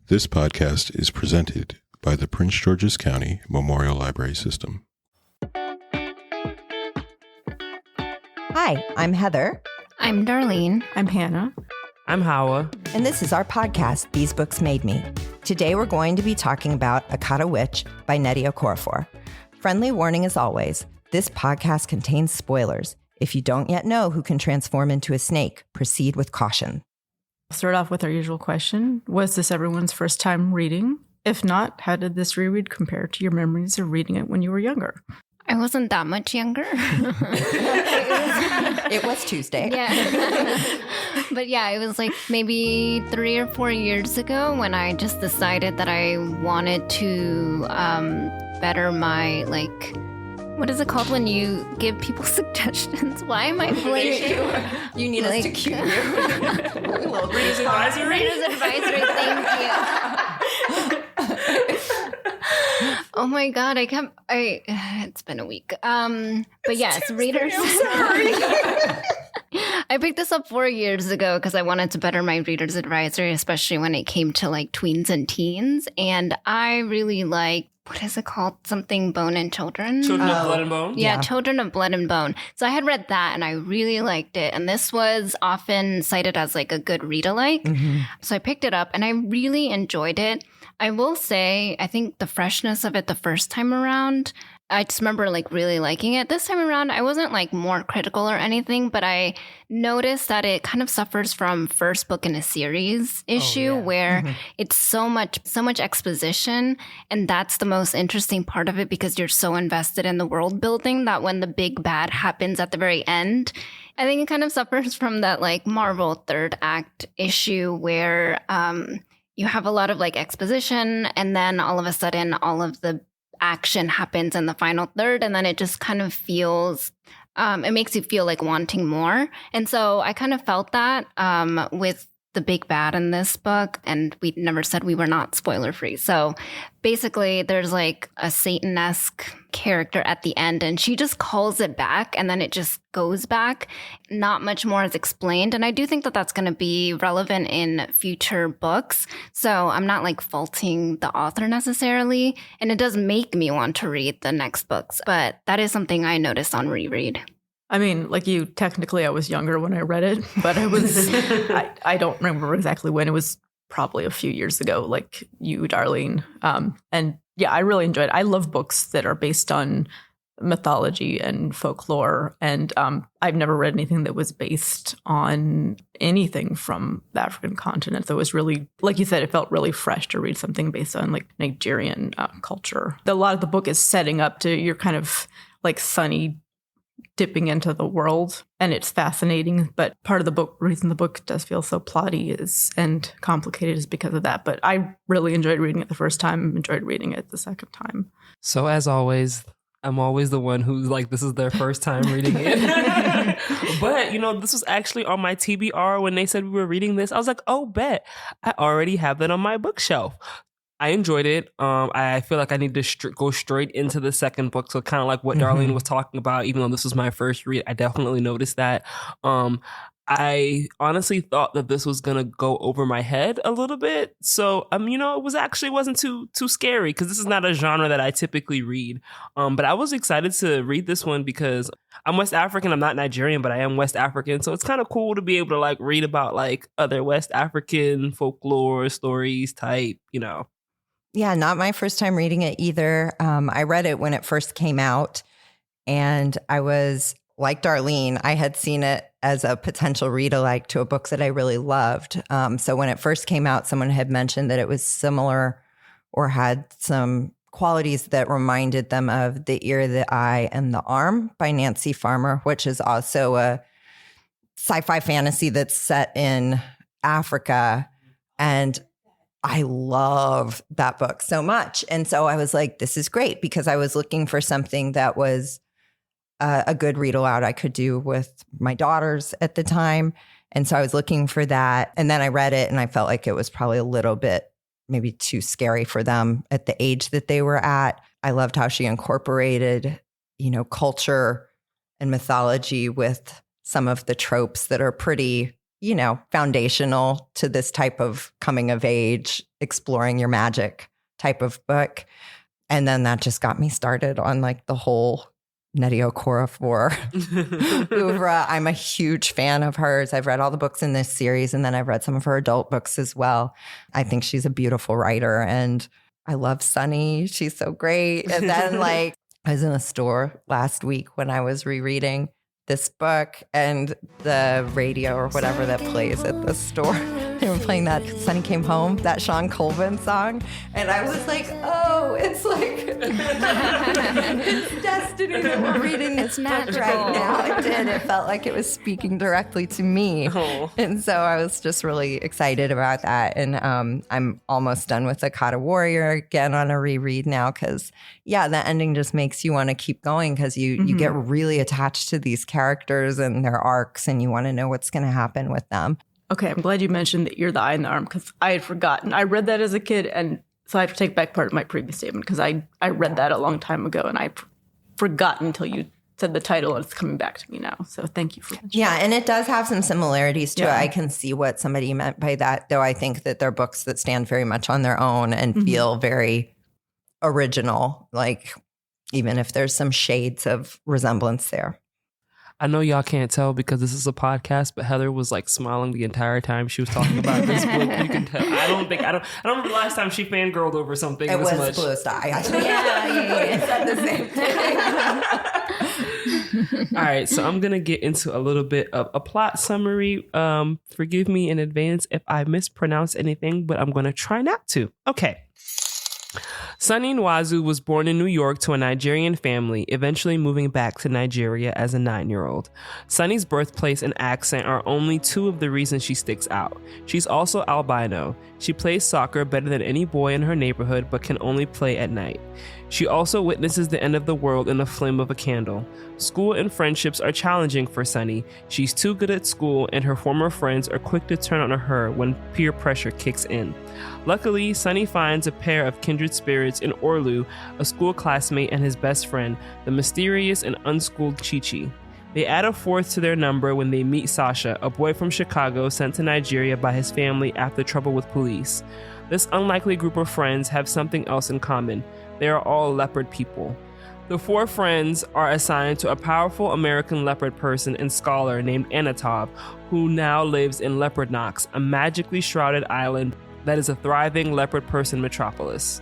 This podcast is presented by the Prince George's County Memorial Library System. Hi, I'm Heather. I'm Darlene. I'm Hannah. I'm Hawa. And this is our podcast, These Books Made Me. Today we're going to be talking about Akata Witch by Nnedi Okorafor. Friendly warning as always, this podcast contains spoilers. If you don't yet know who can transform into a snake, proceed with caution. Start off with our usual question. Was this everyone's first time reading? If not, how did this reread compare to your memories of reading it when you were younger? I wasn't that much younger. It was Tuesday. Yeah. But yeah, it was like maybe 3 or 4 years ago when I just decided that I wanted to better my, what is it called when you give people suggestions? Why am I blanking? You need us to cue you. Reader's Advisory? Reader's Advisory, thank you. Oh my God, it's been a week. But yes, Reader's. Sorry. I picked this up 4 years ago because I wanted to better my Reader's Advisory, especially when it came to tweens and teens. And I really like, what is it called? Something Bone and Children? Children of Blood and Bone? Yeah, Children of Blood and Bone. So I had read that and I really liked it. And this was often cited as a good read-alike. Mm-hmm. So I picked it up and I really enjoyed it. I will say, I think the freshness of it the first time around, I just remember really liking it. This time around, I wasn't more critical or anything, but I noticed that it kind of suffers from first book in a series issue where it's so much exposition. And that's the most interesting part of it because you're so invested in the world building that when the big bad happens at the very end, I think it kind of suffers from that Marvel third act issue where you have a lot of exposition and then all of a sudden all of the action happens in the final third and then it just kind of feels it makes you feel wanting more. And so I kind of felt that with the big bad in this book, and we never said we were not spoiler free. So basically there's a Satan-esque character at the end and she just calls it back and then it just goes back. Not much more is explained. And I do think that that's going to be relevant in future books. So I'm not faulting the author necessarily. And it does make me want to read the next books. But that is something I noticed on reread. I mean, you, technically I was younger when I read it, but I was, I don't remember exactly when. It was probably a few years ago, like you, Darlene. And yeah, I really enjoyed it. I love books that are based on mythology and folklore. And I've never read anything that was based on anything from the African continent. So it was really, like you said, it felt really fresh to read something based on Nigerian culture. A lot of the book is setting up to your kind of sunny dipping into the world, and it's fascinating. But part of the book, reason the book does feel so plotty and complicated is because of that. But I really enjoyed reading it the first time, enjoyed reading it the second time. So as always, I'm always the one who's this is their first time reading it. But, this was actually on my TBR when they said we were reading this. I was like, oh, bet. I already have that on my bookshelf. I enjoyed it. I feel like I need to go straight into the second book. So kind of like what Darlene was talking about, even though this was my first read, I definitely noticed that. I honestly thought that this was going to go over my head a little bit. So, it wasn't too scary because this is not a genre that I typically read. But I was excited to read this one because I'm West African. I'm not Nigerian, but I am West African. So it's kind of cool to be able to read about other West African folklore stories type, Yeah, not my first time reading it either. I read it when it first came out, and I was like Darlene. I had seen it as a potential read-alike to a book that I really loved. So when it first came out, someone had mentioned that it was similar or had some qualities that reminded them of The Ear, the Eye, and the Arm by Nancy Farmer, which is also a sci-fi fantasy that's set in Africa. And I love that book so much. And so I was like, this is great because I was looking for something that was a good read aloud I could do with my daughters at the time. And so I was looking for that. And then I read it and I felt like it was probably a little bit maybe too scary for them at the age that they were at. I loved how she incorporated, culture and mythology with some of the tropes that are pretty foundational to this type of coming of age, exploring your magic type of book. And then that just got me started on like the whole Nnedi Okorafor oeuvre. I'm a huge fan of hers. I've read all the books in this series, and then I've read some of her adult books as well. I think she's a beautiful writer, and I love Sunny. She's so great. And then like I was in a store last week when I was rereading this book, and the radio or whatever that plays at the store, they were playing that Sunny Came Home, that Sean Colvin song. And I was like, oh, it's like, it's destiny that we're reading this book right now. It did. It felt like it was speaking directly to me. Oh. And so I was just really excited about that. And I'm almost done with Akata Warrior again on a reread now because, yeah, the ending just makes you want to keep going because you get really attached to these characters and their arcs, and you want to know what's going to happen with them. Okay, I'm glad you mentioned that you're the eye in the arm because I had forgotten. I read that as a kid, and so I have to take back part of my previous statement because I read that a long time ago, and I forgotten until you said the title, and it's coming back to me now. So thank you for mentioning. Yeah, and it does have some similarities to it. I can see what somebody meant by that, though I think that they're books that stand very much on their own and feel very original, like even if there's some shades of resemblance there. I know y'all can't tell because this is a podcast, but Heather was like smiling the entire time she was talking about this book. You can tell. I don't remember the last time she fangirled over something It this was much. Blue Sky. Yeah. Said the same thing. All right, so I'm gonna get into a little bit of a plot summary. Forgive me in advance if I mispronounce anything, but I'm gonna try not to. Okay. Sunny Nwazu was born in New York to a Nigerian family, eventually moving back to Nigeria as a 9-year-old. Sunny's birthplace and accent are only two of the reasons she sticks out. She's also albino. She plays soccer better than any boy in her neighborhood, but can only play at night. She also witnesses the end of the world in the flame of a candle. School and friendships are challenging for Sunny. She's too good at school, and her former friends are quick to turn on her when peer pressure kicks in. Luckily, Sunny finds a pair of kindred spirits in Orlu, a school classmate and his best friend, the mysterious and unschooled Chi-Chi. They add a fourth to their number when they meet Sasha, a boy from Chicago sent to Nigeria by his family after trouble with police. This unlikely group of friends have something else in common. They are all leopard people. The four friends are assigned to a powerful American leopard person and scholar named Anatov, who now lives in Leopard Knox, a magically shrouded island that is a thriving leopard person metropolis.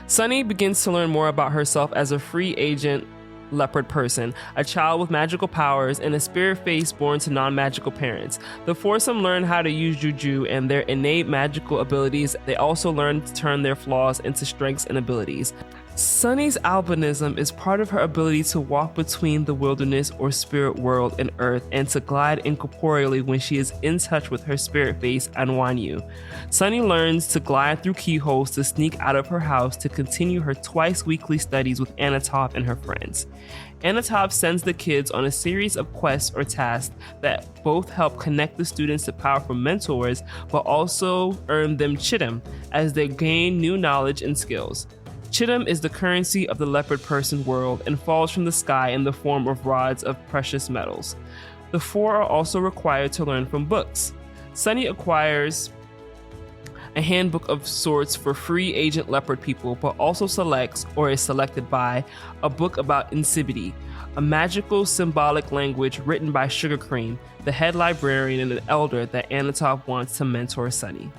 Sunny begins to learn more about herself as a free agent leopard person, a child with magical powers, and a spirit face born to non-magical parents. The foursome learn how to use juju and their innate magical abilities. They also learn to turn their flaws into strengths and abilities. Sunny's albinism is part of her ability to walk between the wilderness or spirit world and earth and to glide incorporeally when she is in touch with her spirit face, Anwanyu. Sunny learns to glide through keyholes to sneak out of her house to continue her twice-weekly studies with Anatov and her friends. Anatov sends the kids on a series of quests or tasks that both help connect the students to powerful mentors, but also earn them chitim as they gain new knowledge and skills. Chitim is the currency of the leopard person world and falls from the sky in the form of rods of precious metals. The four are also required to learn from books. Sunny acquires a handbook of sorts for free agent leopard people, but also selects, or is selected by, a book about insibity, a magical symbolic language written by Sugar Cream, the head librarian and an elder that Anatov wants to mentor Sunny.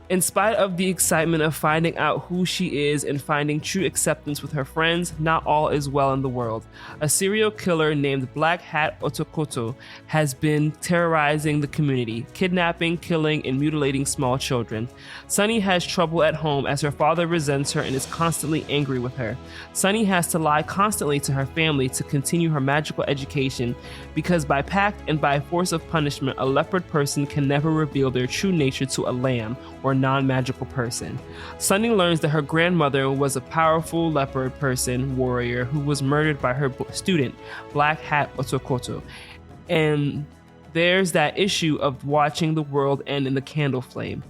In spite of the excitement of finding out who she is and finding true acceptance with her friends, not all is well in the world. A serial killer named Black Hat Otokoto has been terrorizing the community, kidnapping, killing, and mutilating small children. Sunny has trouble at home as her father resents her and is constantly angry with her. Sunny has to lie constantly to her family to continue her magical education because by pact and by force of punishment, a leopard person can never reveal their true nature to a lamb or non-magical person. Sunny learns that her grandmother was a powerful leopard person warrior who was murdered by her student, Black Hat Otokoto. And there's that issue of watching the world end in the candle flame.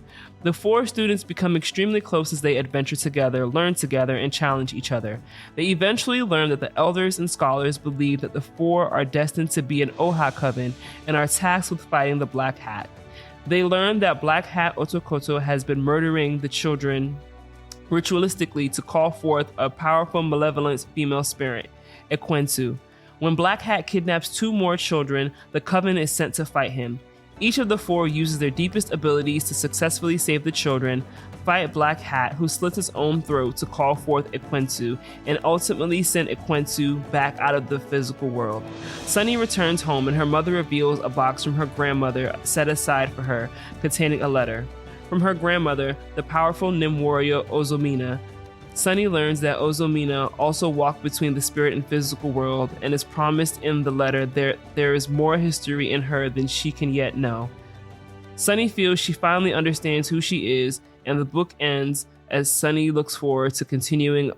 The 4 students become extremely close as they adventure together, learn together, and challenge each other. They eventually learn that the elders and scholars believe that the 4 are destined to be an Oha coven and are tasked with fighting the Black Hat. They learn that Black Hat Otokoto has been murdering the children ritualistically to call forth a powerful, malevolent female spirit, Ekwensu. When Black Hat kidnaps 2 more children, the coven is sent to fight him. Each of the 4 uses their deepest abilities to successfully save the children, fight Black Hat, who slits his own throat to call forth Ekwensu, and ultimately send Ekwensu back out of the physical world. Sunny returns home and her mother reveals a box from her grandmother set aside for her, containing a letter. From her grandmother, the powerful Nim warrior Ozomina, Sunny learns that Ozomina also walked between the spirit and physical world and is promised in the letter there is more history in her than she can yet know. Sunny feels she finally understands who she is, and the book ends as Sunny looks forward to continuing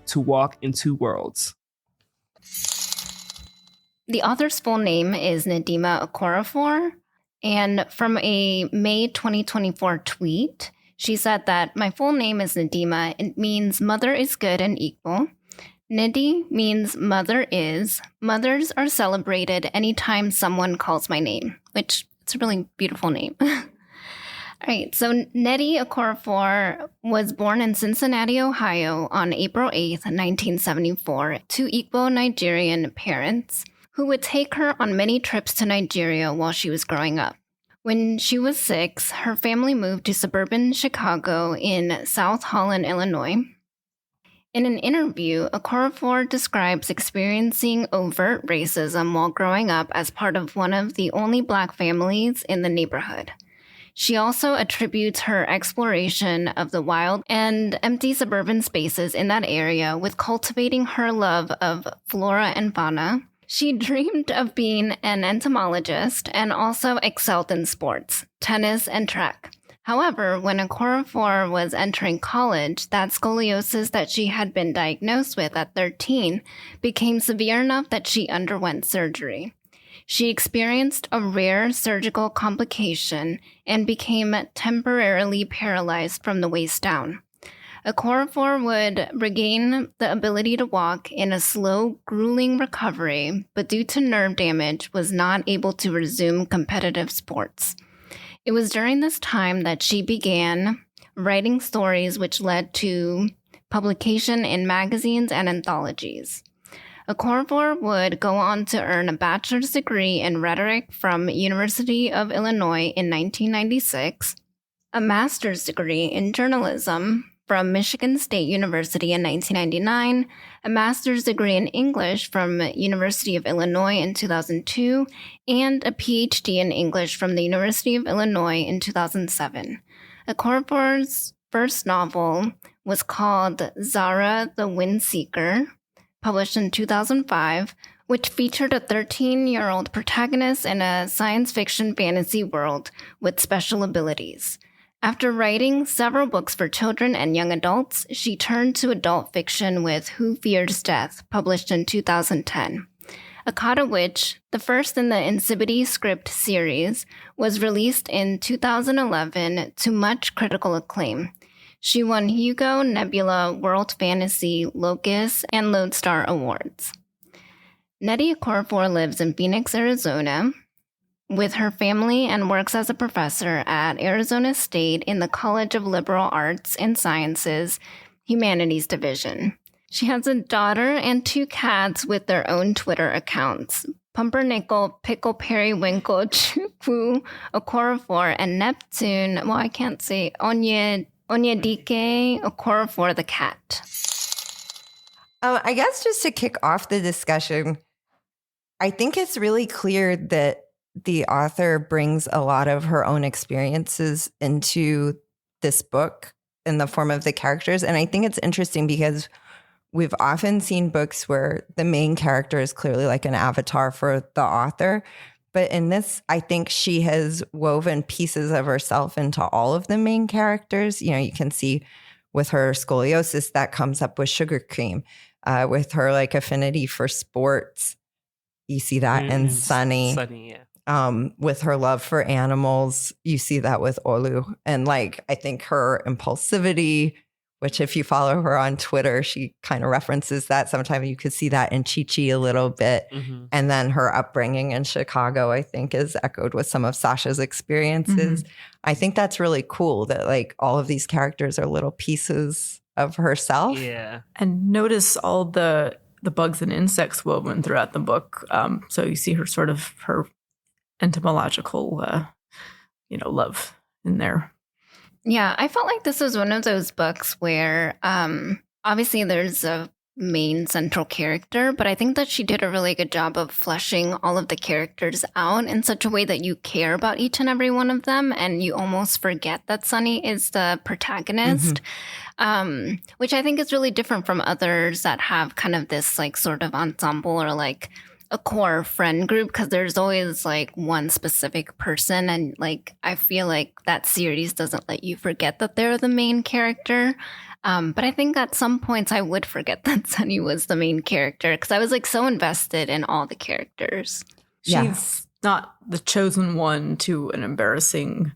to walk in 2 worlds. The author's full name is Nedima Okorafor, and from a May 2024 tweet, she said that my full name is Nedima. It means mother is good and equal. Nedi means mother is. Mothers are celebrated anytime someone calls my name, which it's a really beautiful name. All right, so Nedi Okorafor was born in Cincinnati, Ohio on April 8th, 1974, to Igbo Nigerian parents who would take her on many trips to Nigeria while she was growing up. When she was 6, her family moved to suburban Chicago in South Holland, Illinois. In an interview, Okorafor describes experiencing overt racism while growing up as part of one of the only Black families in the neighborhood. She also attributes her exploration of the wild and empty suburban spaces in that area with cultivating her love of flora and fauna. She dreamed of being an entomologist and also excelled in sports, tennis, and track. However, when Okorafor was entering college, that scoliosis that she had been diagnosed with at 13 became severe enough that she underwent surgery. She experienced a rare surgical complication and became temporarily paralyzed from the waist down. Okorafor would regain the ability to walk in a slow, grueling recovery, but due to nerve damage, was not able to resume competitive sports. It was during this time that she began writing stories which led to publication in magazines and anthologies. Okorafor would go on to earn a bachelor's degree in rhetoric from University of Illinois in 1996, a master's degree in journalism from Michigan State University in 1999, a master's degree in English from University of Illinois in 2002, and a PhD in English from the University of Illinois in 2007. Okorafor's first novel was called Zara the Windseeker, published in 2005, which featured a 13-year-old protagonist in a science fiction fantasy world with special abilities. After writing several books for children and young adults, she turned to adult fiction with Who Fears Death, published in 2010. Akata Witch, the first in the Insipidity script series, was released in 2011 to much critical acclaim. She won Hugo, Nebula, World Fantasy, Locus, and Lodestar Awards. Nedi Okorafor lives in Phoenix, Arizona, with her family and works as a professor at Arizona State in the College of Liberal Arts and Sciences, Humanities Division. She has a daughter and 2 cats with their own Twitter accounts, Pumpernickel, Pickle Periwinkle, Chukwu, Okorafor, and Neptune, well, I can't say, Onyedike Okorafor the cat. I guess just to kick off the discussion, I think it's really clear that the author brings a lot of her own experiences into this book in the form of the characters. And I think it's interesting because we've often seen books where the main character is clearly like an avatar for the author. But in this, I think she has woven pieces of herself into all of the main characters. You know, you can see with her scoliosis that comes up with Sugar Cream, with her like affinity for sports. You see that in Sunny. with her love for animals. You see that with Olu. And like, I think her impulsivity, which if you follow her on Twitter, she kind of references that. Sometimes you could see that in Chi-Chi a little bit. Mm-hmm. And then her upbringing in Chicago, I think, is echoed with some of Sasha's experiences. I think that's really cool that like all of these characters are little pieces of herself. Yeah. And notice all the bugs and insects woven throughout the book. So you see her sort of her entomological, love in there. Yeah, I felt like this was one of those books where obviously there's a main central character, but I think that she did a really good job of fleshing all of the characters out in such a way that you care about each and every one of them, and you almost forget that Sunny is the protagonist, which I think is really different from others that have kind of this like sort of ensemble or like a core friend group, because there's always like one specific person, and like I feel like that series doesn't let you forget that they're the main character. But I think at some points I would forget that Sunny was the main character because I was like so invested in all the characters. She's not the chosen one to an embarrassing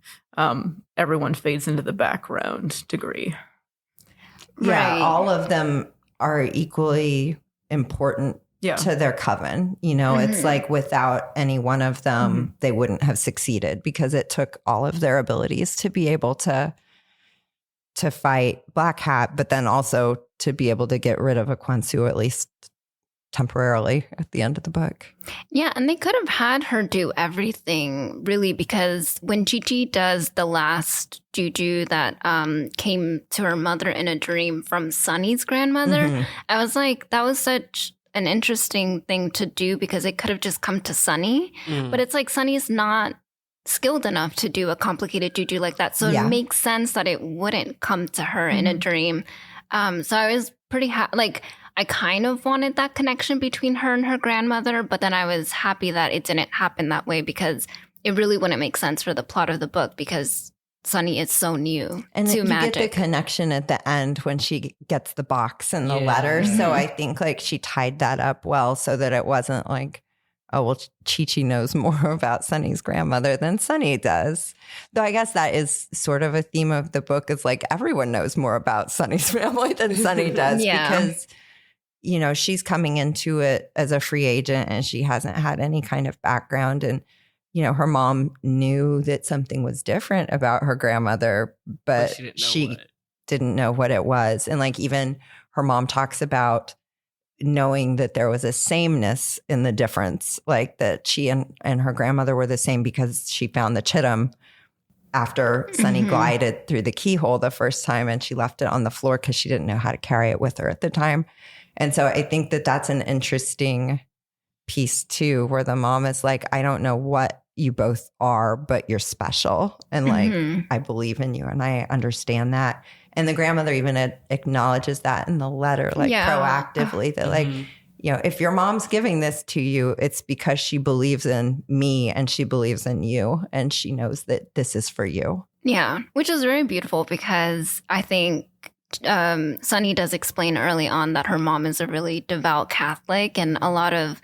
everyone fades into the background degree. Yeah, Right. all of them are equally important to their coven. You know, it's like without any one of them, they wouldn't have succeeded because it took all of their abilities to be able to fight Black Hat, but then also to be able to get rid of Akwansu at least temporarily at the end of the book. Yeah, and they could have had her do everything really, because when Chi-Chi does the last juju that came to her mother in a dream from Sunny's grandmother, I was like, that was such an interesting thing to do because it could have just come to Sunny, but it's like Sunny's not skilled enough to do a complicated juju like that, so it makes sense that it wouldn't come to her in a dream. So I was pretty like I kind of wanted that connection between her and her grandmother, but then I was happy that it didn't happen that way because it really wouldn't make sense for the plot of the book because Sunny is so new and to you magic. get the connection at the end when she gets the box and the letter. So I think like she tied that up well so that it wasn't like, oh, well, Chi-Chi knows more about Sunny's grandmother than Sunny does. Though I guess that is sort of a theme of the book is like everyone knows more about Sunny's family than Sunny does because, you know, she's coming into it as a free agent and she hasn't had any kind of background. And, you know, her mom knew that something was different about her grandmother, but she didn't know what it was. And like even her mom talks about knowing that there was a sameness in the difference, like that she and her grandmother were the same because she found the chitim after Sunny glided through the keyhole the first time and she left it on the floor because she didn't know how to carry it with her at the time. And so I think that that's an interesting piece too, where the mom is like, I don't know what you both are, but you're special. And like, I believe in you and I understand that. And the grandmother even acknowledges that in the letter, like proactively that like, you know, if your mom's giving this to you, it's because she believes in me and she believes in you and she knows that this is for you. Yeah, which is very beautiful because I think Sunny does explain early on that her mom is a really devout Catholic, and a lot of,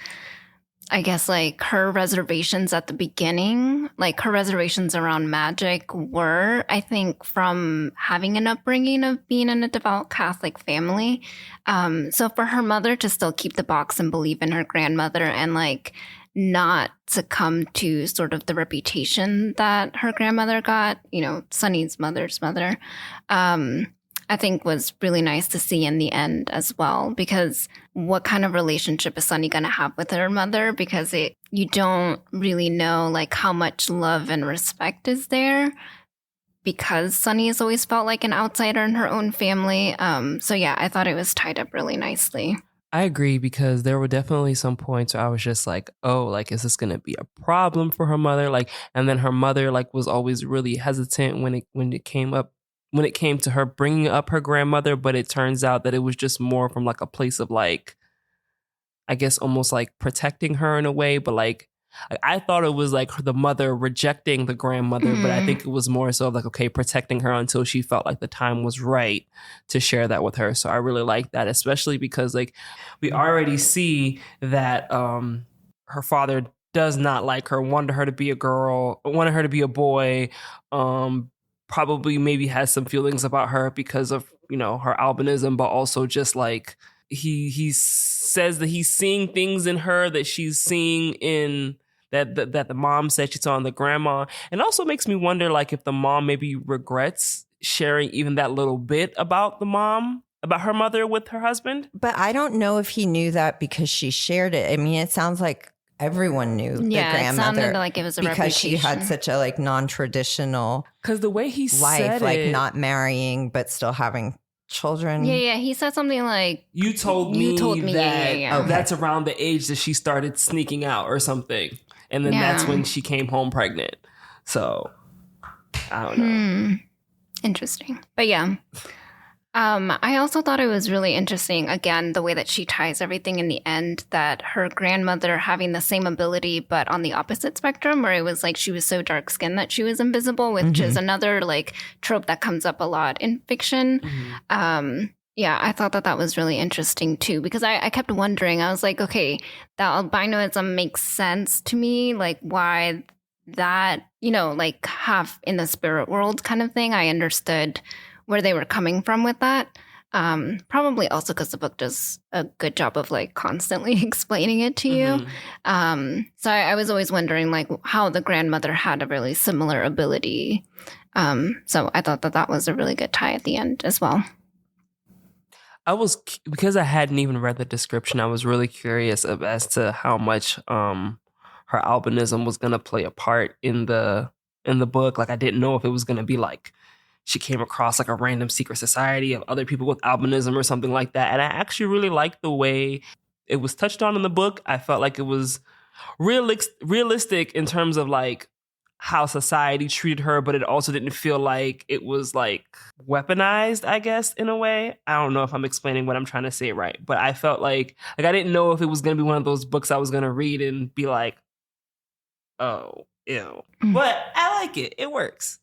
I guess, like her reservations at the beginning, like her reservations around magic were, I think, from having an upbringing of being in a devout Catholic family. So for her mother to still keep the box and believe in her grandmother and like not succumb to sort of the reputation that her grandmother got, you know, Sunny's mother's mother, I think was really nice to see in the end as well, because what kind of relationship is Sunny going to have with her mother? Because you don't really know like how much love and respect is there because Sunny has always felt like an outsider in her own family. So yeah, I thought it was tied up really nicely. I agree because there were definitely some points where I was just like, oh, like, is this going to be a problem for her mother? Like, and then her mother like was always really hesitant when it came to her bringing up her grandmother, but it turns out that it was just more from like a place of like, I guess almost like protecting her in a way, but like I thought it was like the mother rejecting the grandmother, but I think it was more so like, okay, protecting her until she felt like the time was right to share that with her. So I really like that, especially because like we already see that her father does not like her, wanted her to be a girl, wanted her to be a boy, probably maybe has some feelings about her because of, you know, her albinism, but also just like he says that he's seeing things in her that she's seeing in that the mom said she saw in the grandma. And also makes me wonder, like, if the mom maybe regrets sharing even that little bit about her mother with her husband. But I don't know if he knew that because she shared it. I mean, it sounds like everyone knew the grandmother. It sounded like it was a because she had reputation. such a like non-traditional Because the way he life, said like it, not marrying but still having children. Yeah. He said something like, you told me that yeah. that's around the age that she started sneaking out or something. And then that's when she came home pregnant. So, I don't know. Interesting. But yeah. I also thought it was really interesting, again, the way that she ties everything in the end, that her grandmother having the same ability, but on the opposite spectrum, where it was like she was so dark skinned that she was invisible, which is another like trope that comes up a lot in fiction. Yeah, I thought that was really interesting too, because I kept wondering, I was like, okay, that albinoism makes sense to me, like why that, you know, like half in the spirit world kind of thing. I understood where they were coming from with that. Probably also because the book does a good job of like constantly explaining it to you. So I was always wondering like how the grandmother had a really similar ability. So I thought that was a really good tie at the end as well. Because I hadn't even read the description, I was really curious as to how much her albinism was going to play a part in the book. Like, I didn't know if it was going to be like she came across like a random secret society of other people with albinism or something like that. And I actually really liked the way it was touched on in the book. I felt like it was realistic in terms of like how society treated her, but it also didn't feel like it was like weaponized, I guess, in a way. I don't know if I'm explaining what I'm trying to say right, but I felt like I didn't know if it was going to be one of those books I was going to read and be like, oh, ew. But I like it. It works.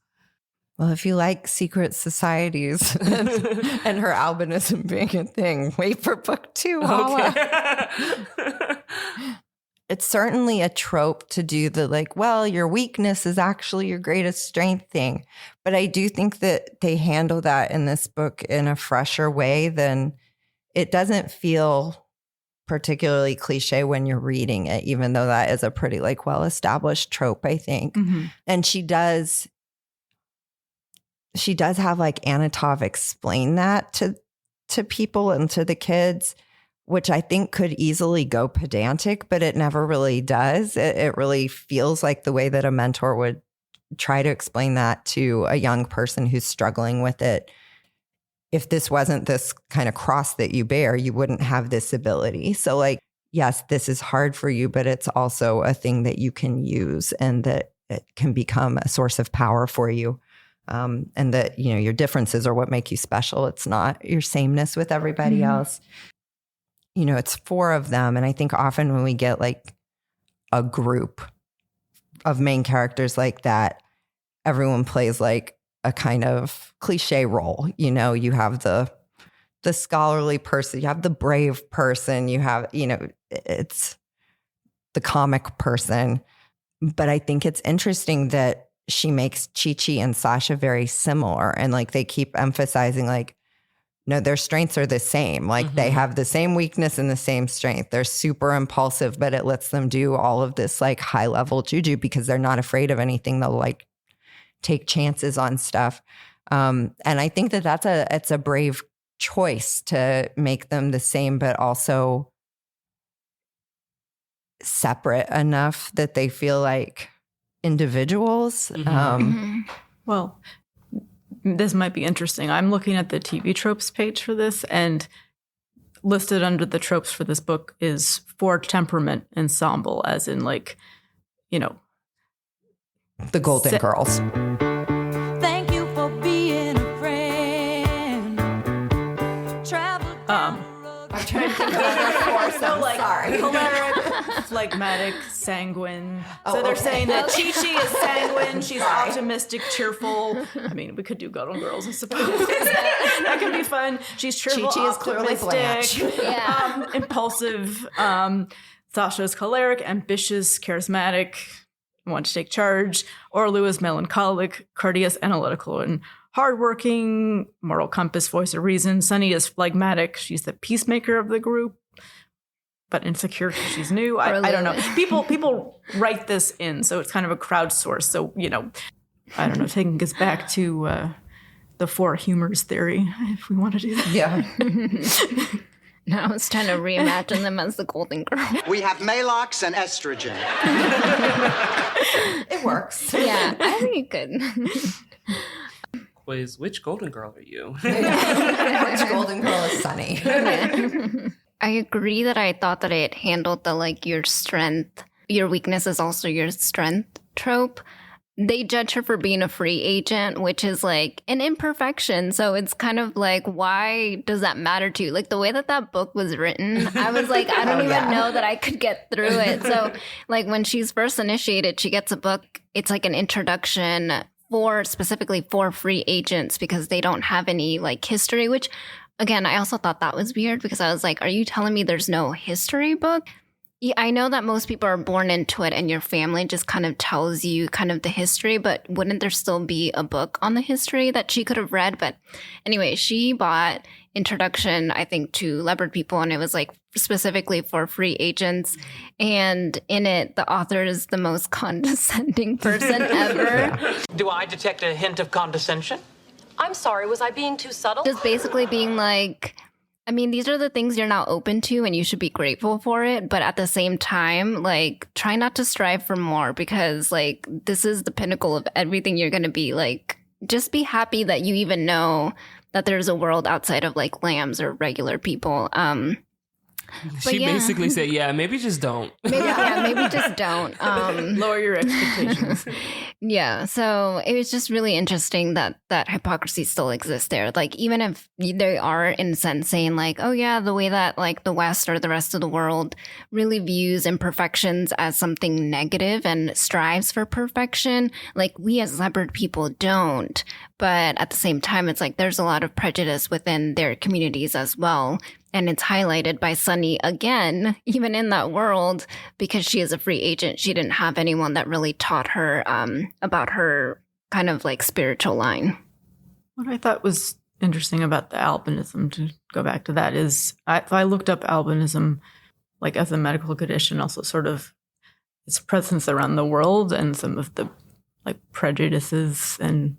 Well, if you like secret societies and her albinism being a thing, wait for book 2. Okay. It's certainly a trope to do the like, well, your weakness is actually your greatest strength thing. But I do think that they handle that in this book in a fresher way than it doesn't feel particularly cliche when you're reading it, even though that is a pretty like well-established trope, I think. And she does have like Anatov explain that to people and to the kids, which I think could easily go pedantic, but it never really does. It really feels like the way that a mentor would try to explain that to a young person who's struggling with it. If this wasn't this kind of cross that you bear, you wouldn't have this ability. So like, yes, this is hard for you, but it's also a thing that you can use and that it can become a source of power for you. And that, you know, your differences are what make you special. It's not your sameness with everybody else. You know, it's 4 of them. And I think often when we get like a group of main characters like that, everyone plays like a kind of cliche role. You know, you have the scholarly person, you have the brave person, you have, you know, it's the comic person. But I think it's interesting that she makes Chi-Chi and Sasha very similar. And like they keep emphasizing like, no, their strengths are the same. Like they have the same weakness and the same strength. They're super impulsive, but it lets them do all of this like high level juju because they're not afraid of anything. They'll like take chances on stuff. And I think that it's a brave choice to make them the same, but also separate enough that they feel like individuals. Well, this might be interesting. I'm looking at the TV tropes page for this, and listed under the tropes for this book is 4 temperament ensemble, as in like, you know, The Golden Girls. Thank you for being a friend. Travel down the road. I'm trying to think of other 4, so I'm sorry. choleric, phlegmatic, sanguine. So they're okay. saying that Chi-Chi is sanguine, she's optimistic, cheerful. I mean, we could do Golden Girls, I suppose. that could be fun. She's cheerful, Chi-Chi is clearly optimistic, Blanche. impulsive, Sasha is choleric, ambitious, charismatic, want to take charge. Orlu is melancholic, courteous, analytical, and hardworking, moral compass, voice of reason. Sunny is phlegmatic. She's the peacemaker of the group, but insecure because she's new. I don't know. People write this in, so it's kind of a crowdsource. So, I don't know, taking us back to the four humors theory, if we want to do that. Yeah. Now I was trying to reimagine them as the Golden Girl. We have Malox and estrogen. It works. Yeah, I think it could. Quiz, which Golden Girl are you? Which Golden Girl is Sunny? I agree that I thought that it handled the your strength, your weakness is also your strength trope. They judge her for being a free agent, which is an imperfection. So it's kind of why does that matter to you? The way that book was written, I was I don't even know that I could get through it. So when she's first initiated, she gets a book. It's an introduction specifically for free agents because they don't have any history, which again, I also thought that was weird because I was are you telling me there's no history book? Yeah, I know that most people are born into it and your family just kind of tells you kind of the history, but wouldn't there still be a book on the history that she could have read? But anyway, she bought Introduction, I think, to Leopard People, and it was specifically for free agents. And in it, the author is the most condescending person ever. Do I detect a hint of condescension? I'm sorry, was I being too subtle? Just basically being these are the things you're now open to and you should be grateful for it. But at the same time, try not to strive for more because this is the pinnacle of everything you're going to be just be happy that you even know that there's a world outside of lambs or regular people. She basically said, yeah, maybe just don't. Maybe just don't. Lower your expectations. Yeah, so it was just really interesting that hypocrisy still exists there. Even if they are, in a sense, saying oh yeah, the way that the West or the rest of the world really views imperfections as something negative and strives for perfection, we as Leopard People don't. But at the same time, it's there's a lot of prejudice within their communities as well. And it's highlighted by Sunny again, even in that world, because she is a free agent. She didn't have anyone that really taught her about her kind of spiritual line. What I thought was interesting about the albinism, to go back to that, is I looked up albinism as a medical condition, also sort of its presence around the world and some of the prejudices and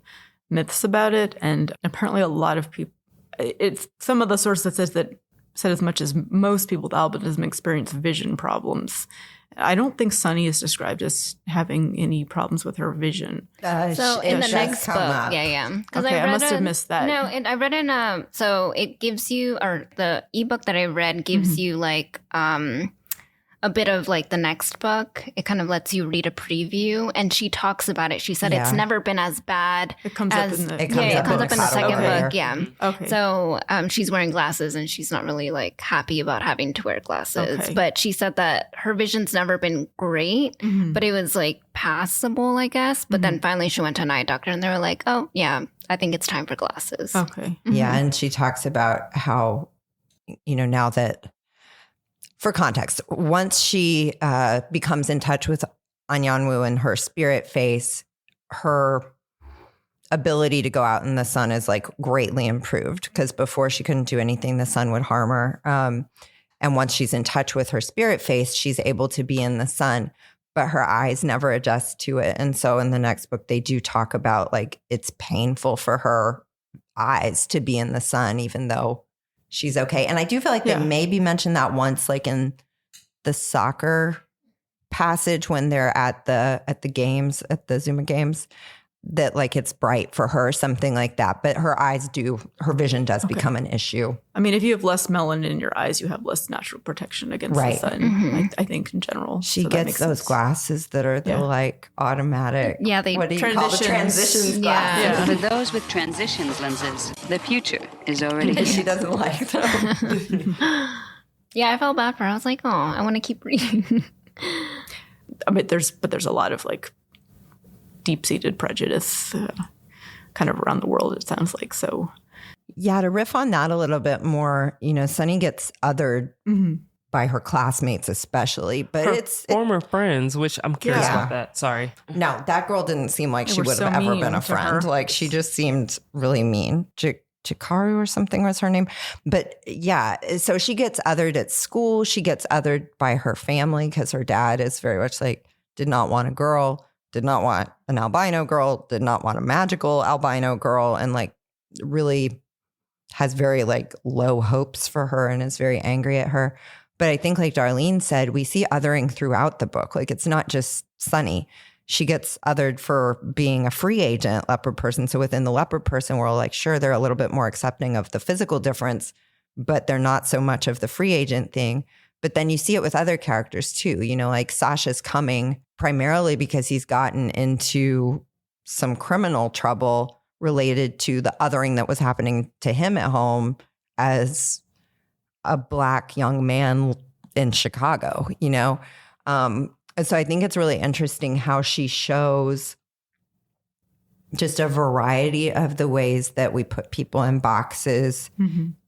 myths about it. And apparently a lot of people, it's some of the sources that said as much as most people with albinism experience vision problems. I don't think Sunny is described as having any problems with her vision. So in the next book, because okay, I must have missed that. No, and I read in so it gives you, or the ebook that I read gives you a bit of the next book. It kind of lets you read a preview, and she talks about it. She said it's never been as bad. It comes as, up in the it comes up in the second book. Yeah. Okay. So she's wearing glasses, and she's not really happy about having to wear glasses. Okay. But she said that her vision's never been great, but it was passable, I guess. But then finally she went to an eye doctor, and they were oh yeah, I think it's time for glasses. Okay. Yeah, and she talks about how now that. For context, once she becomes in touch with Anyanwu and her spirit face, her ability to go out in the sun is greatly improved because before she couldn't do anything, the sun would harm her. And once she's in touch with her spirit face, she's able to be in the sun, but her eyes never adjust to it. And so in the next book, they do talk about it's painful for her eyes to be in the sun, even though she's okay. And I do feel they maybe mentioned that once, in the soccer passage when they're at the games, at the Zuma games, that it's bright for her, something like that. But her vision does become an issue. I mean, if you have less melanin in your eyes, you have less natural protection against the sun, I think in general. She gets those glasses that are the automatic. Yeah, they what do you call the transitions glasses? Yeah. For those with transitions lenses, the future is already here. She doesn't like them. Yeah, I felt bad for her. I was oh, I want to keep reading. I mean, there's a lot of deep-seated prejudice kind of around the world, it sounds so. Yeah, to riff on that a little bit more, Sunny gets othered by her classmates especially. But Her it's former friends, which I'm curious Yeah. about that. Sorry. no, that girl didn't seem like They she were would so have ever mean been a to friend. her. Like she just seemed really mean. Chikaru or something was her name. But yeah, so she gets othered at school. She gets othered by her family because her dad is very much like, did not want a girl, did not want an albino girl, did not want a magical albino girl, and like really has very like low hopes for her and is very angry at her. But I think like Darlene said, we see othering throughout the book. Like it's not just Sunny. She gets othered for being a free agent leopard person. So within the leopard person world, like sure, they're a little bit more accepting of the physical difference, but they're not so much of the free agent thing. But then you see it with other characters too. You know, like Sasha's coming primarily because he's gotten into some criminal trouble related to the othering that was happening to him at home as a Black young man in Chicago, you know? And so I think it's really interesting how she shows just a variety of the ways that we put people in boxes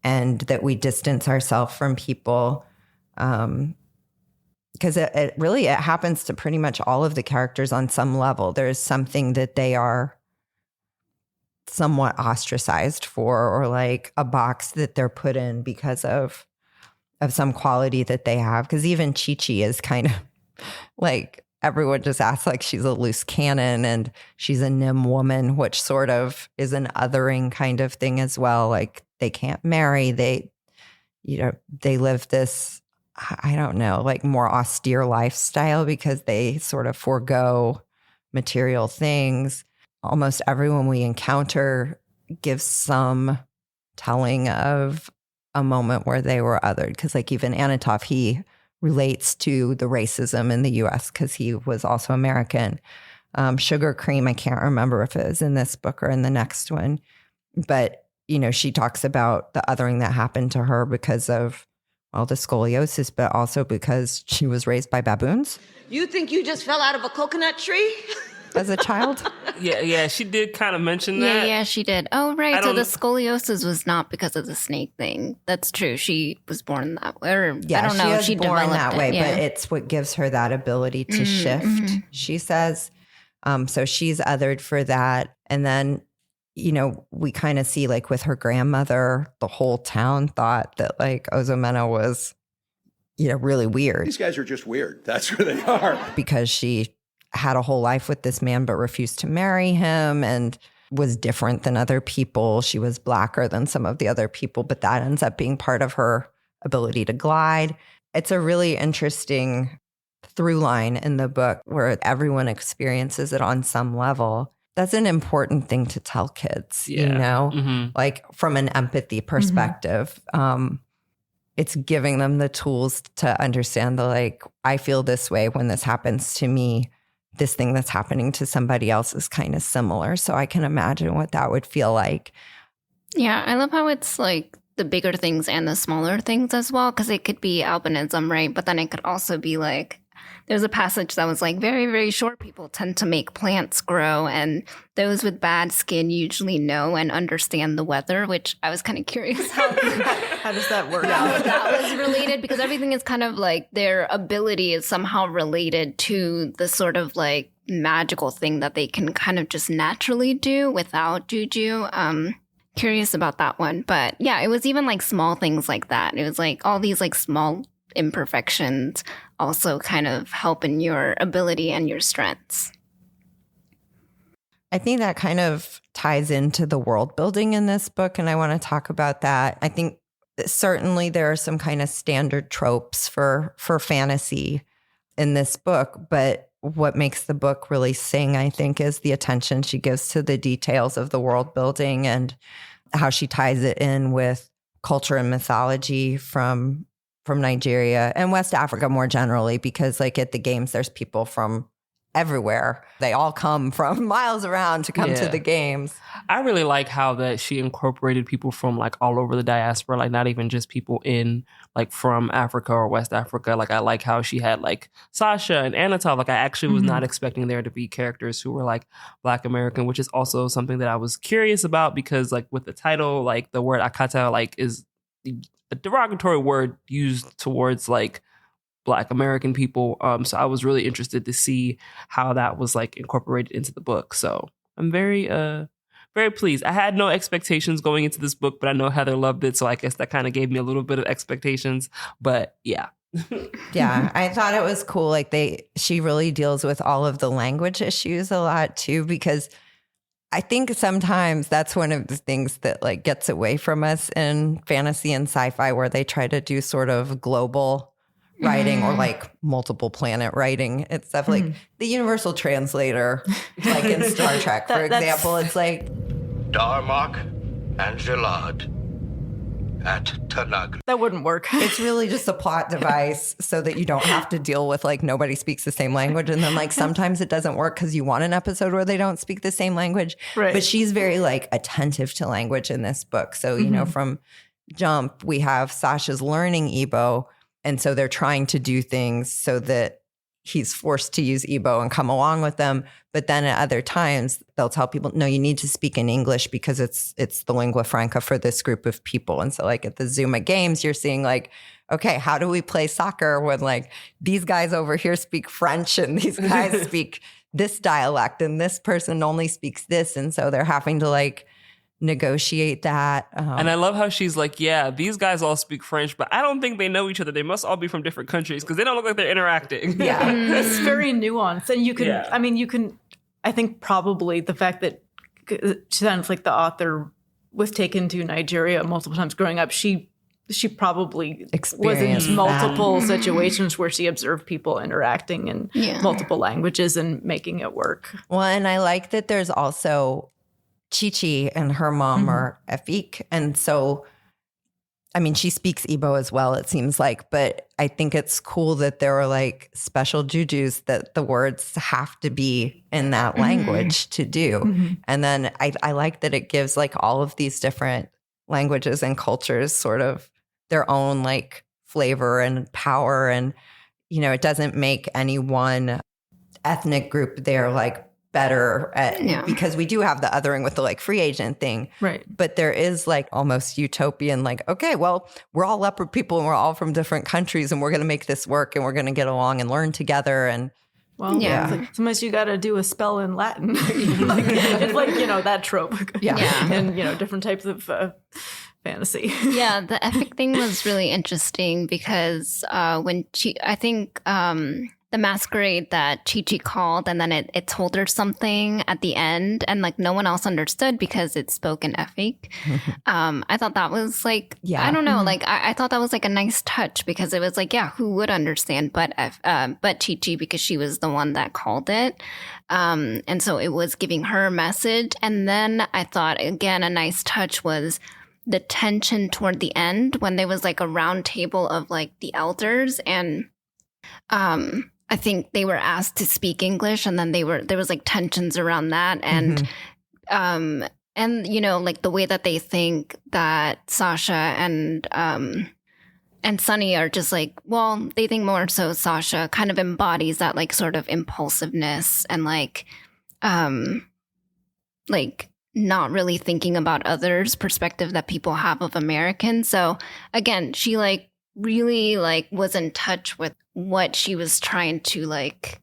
and that we distance ourselves from people. Because it really happens to pretty much all of the characters on some level. There's something that they are somewhat ostracized for, or like a box that they're put in because of some quality that they have. Because even Chi-Chi is kind of like, everyone just acts like she's a loose cannon and she's a nim woman, which sort of is an othering kind of thing as well. Like they can't marry. They live this, I don't know, like more austere lifestyle because they sort of forego material things. Almost everyone we encounter gives some telling of a moment where they were othered. Because like even Anatov, he relates to the racism in the U.S. because he was also American. Sugar Cream, I can't remember if it was in this book or in the next one. But, you know, she talks about the othering that happened to her because of, well, the scoliosis, but also because she was raised by baboons. You think you just fell out of a coconut tree? As a child? Yeah, she did kind of mention that. Yeah, she did. Oh, right. So the scoliosis was not because of the snake thing. That's true. She was born that way. Or, Yeah, I don't know. She was born that way, yeah. but it's what gives her that ability to shift, she says. So she's othered for that. And then, you know, we kind of see like with her grandmother, the whole town thought that like Ozomena was, you know, really weird. These guys are just weird. That's who they are. Because she had a whole life with this man, but refused to marry him and was different than other people. She was blacker than some of the other people, but that ends up being part of her ability to glide. It's a really interesting through line in the book where everyone experiences it on some level. That's an important thing to tell kids, you know, like from an empathy perspective. It's giving them the tools to understand the, like, I feel this way when this happens to me. This thing that's happening to somebody else is kind of similar. So I can imagine what that would feel like. Yeah, I love how it's like the bigger things and the smaller things as well, because it could be albinism, right? But then it could also be like, there's a passage that was like, very, very short people tend to make plants grow, and those with bad skin usually know and understand the weather, which I was kind of curious how does that work? How that was related, because everything is kind of like their ability is somehow related to the sort of like magical thing that they can kind of just naturally do without juju. Curious about that one. But yeah, it was even like small things like that. It was like all these like small imperfections also kind of help in your ability and your strengths. I think that kind of ties into the world building in this book, and I want to talk about that. I think certainly there are some kind of standard tropes for fantasy in this book, but what makes the book really sing, I think, is the attention she gives to the details of the world building and how she ties it in with culture and mythology from Nigeria and West Africa more generally, because like at the games, there's people from everywhere. They all come from miles around to come to the games. I really like how that she incorporated people from like all over the diaspora, like not even just people in like from Africa or West Africa. Like I like how she had like Sasha and Anatol. Like I actually was not expecting there to be characters who were like Black American, which is also something that I was curious about because like with the title, like the word Akata like is a derogatory word used towards like Black American people. So I was really interested to see how that was like incorporated into the book. So I'm very pleased. I had no expectations going into this book, but I know Heather loved it. So I guess that kind of gave me a little bit of expectations. But yeah. Yeah, I thought it was cool. Like she really deals with all of the language issues a lot too, because I think sometimes that's one of the things that like gets away from us in fantasy and sci-fi, where they try to do sort of global writing or like multiple planet writing. It's stuff like the universal translator, like in Star Trek, for example. It's like Darmok and Jalad at Tanag. That wouldn't work. It's really just a plot device so that you don't have to deal with like nobody speaks the same language. And then like sometimes it doesn't work because you want an episode where they don't speak the same language. Right. But she's very like attentive to language in this book. So, you know, from Jump, we have Sasha's learning Igbo. And so they're trying to do things so that he's forced to use Igbo and come along with them. But then at other times, they'll tell people, no, you need to speak in English because it's the lingua franca for this group of people. And so like at the Zuma games, you're seeing like, okay, how do we play soccer when like these guys over here speak French and these guys speak this dialect and this person only speaks this. And so they're having to like negotiate that. And I love how she's like, yeah, these guys all speak French, but I don't think they know each other. They must all be from different countries because they don't look like they're interacting. Yeah. It's very nuanced. And you can, I think probably the fact that it sounds like the author was taken to Nigeria multiple times growing up, she probably was in multiple situations where she observed people interacting in multiple languages and making it work. Well, and I like that there's also Chi-Chi and her mom are Efik. And so, I mean, she speaks Igbo as well, it seems like. But I think it's cool that there are like special jujus that the words have to be in that language to do. And then I like that it gives like all of these different languages and cultures sort of their own like flavor and power. And, you know, it doesn't make any one ethnic group there like better at, because we do have the othering with the like free agent thing. Right. But there is like almost utopian, like, okay, well, we're all leopard people and we're all from different countries and we're going to make this work and we're going to get along and learn together. And well, like, sometimes you got to do a spell in Latin. It's like, you know, that trope. And, you know, different types of fantasy. Yeah, the epic thing was really interesting because when I think the masquerade that Chi-Chi called, and then it told her something at the end, and like no one else understood because it spoke in Efik. I thought that was like, I don't know, like I thought that was like a nice touch because it was like, yeah, who would understand but Chi-Chi because she was the one that called it. And so it was giving her a message. And then I thought, again, a nice touch was the tension toward the end when there was like a round table of like the elders, and I think they were asked to speak English, and then there was like tensions around that. And, and, you know, like the way that they think that Sasha and Sunny are just like, well, they think more so Sasha kind of embodies that like sort of impulsiveness and like not really thinking about others' perspective that people have of Americans. So again, she like really like was in touch with what she was trying to like